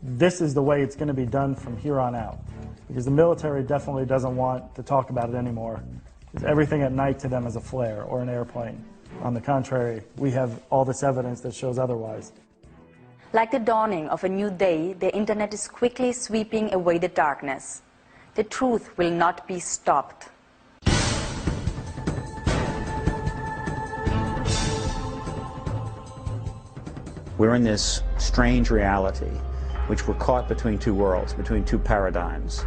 this is the way it's going to be done from here on out. Because the military definitely doesn't want to talk about it anymore. Because everything at night to them is a flare or an airplane. On the contrary, we have all this evidence that shows otherwise. Like the dawning of a new day, the internet is quickly sweeping away the darkness. The truth will not be stopped. We're in this strange reality, which we're caught between two worlds, between two paradigms.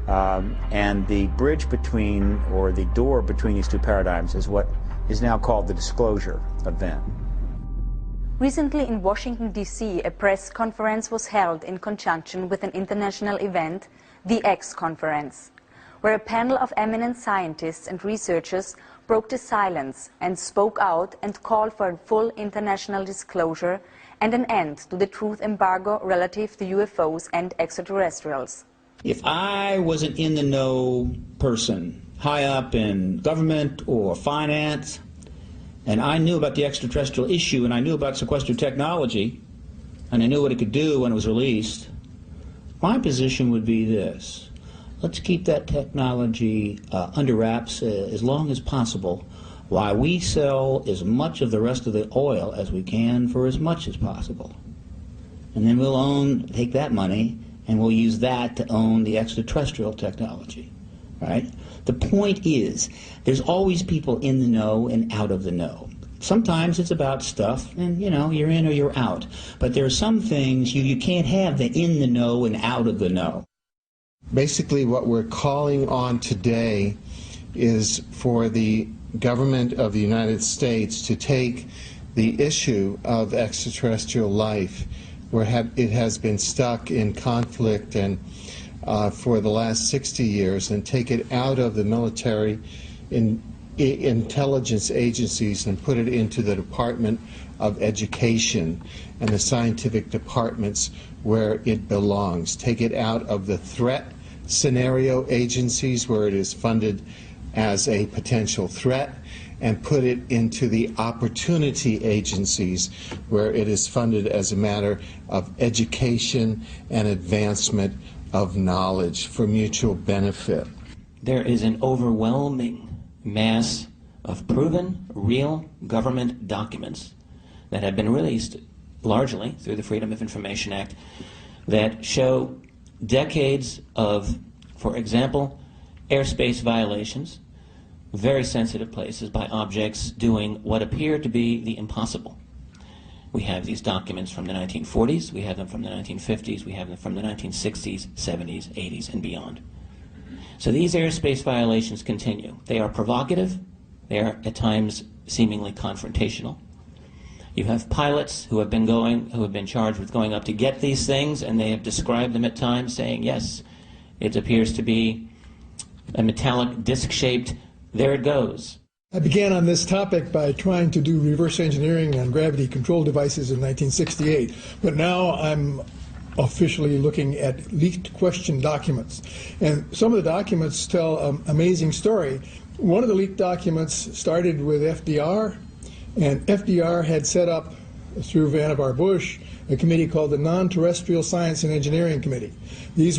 And the bridge between, or the door between these two paradigms is what is now called the disclosure event. Recently in Washington, D.C., a press conference was held in conjunction with an international event, the X Conference, where a panel of eminent scientists and researchers broke the silence and spoke out and called for a full international disclosure and an end to the truth embargo relative to UFOs and extraterrestrials. If I was an in-the-know person, high up in government or finance, and I knew about the extraterrestrial issue, and I knew about sequestered technology, and I knew what it could do when it was released, my position would be this: let's keep that technology under wraps as long as possible, while we sell as much of the rest of the oil as we can for as much as possible. And then we'll take that money, and we'll use that to own the extraterrestrial technology, right? The point is, there's always people in the know and out of the know. Sometimes it's about stuff, and you're in or you're out. But there are some things you can't have the in the know and out of the know. Basically, what we're calling on today is for the government of the United States to take the issue of extraterrestrial life, where it has been stuck in conflict and for the last 60 years, and take it out of the military intelligence agencies and put it into the Department of Education and the scientific departments where it belongs. Take it out of the threat scenario agencies where it is funded as a potential threat, and put it into the opportunity agencies where it is funded as a matter of education and advancement of knowledge for mutual benefit. There is an overwhelming mass of proven, real government documents that have been released largely through the Freedom of Information Act that show decades of, for example, airspace violations, very sensitive places, by objects doing what appear to be the impossible. We have these documents from the 1940s, we have them from the 1950s, we have them from the 1960s, 70s, 80s, and beyond. So these airspace violations continue. They are provocative, they are at times seemingly confrontational. You have pilots who have been charged with going up to get these things, and they have described them at times saying, yes, it appears to be a metallic disc-shaped, there it goes. I began on this topic by trying to do reverse engineering on gravity control devices in 1968, but now I'm officially looking at leaked question documents. And some of the documents tell an amazing story. One of the leaked documents started with FDR, and FDR had set up, through Vannevar Bush, a committee called the Non-Terrestrial Science and Engineering Committee. These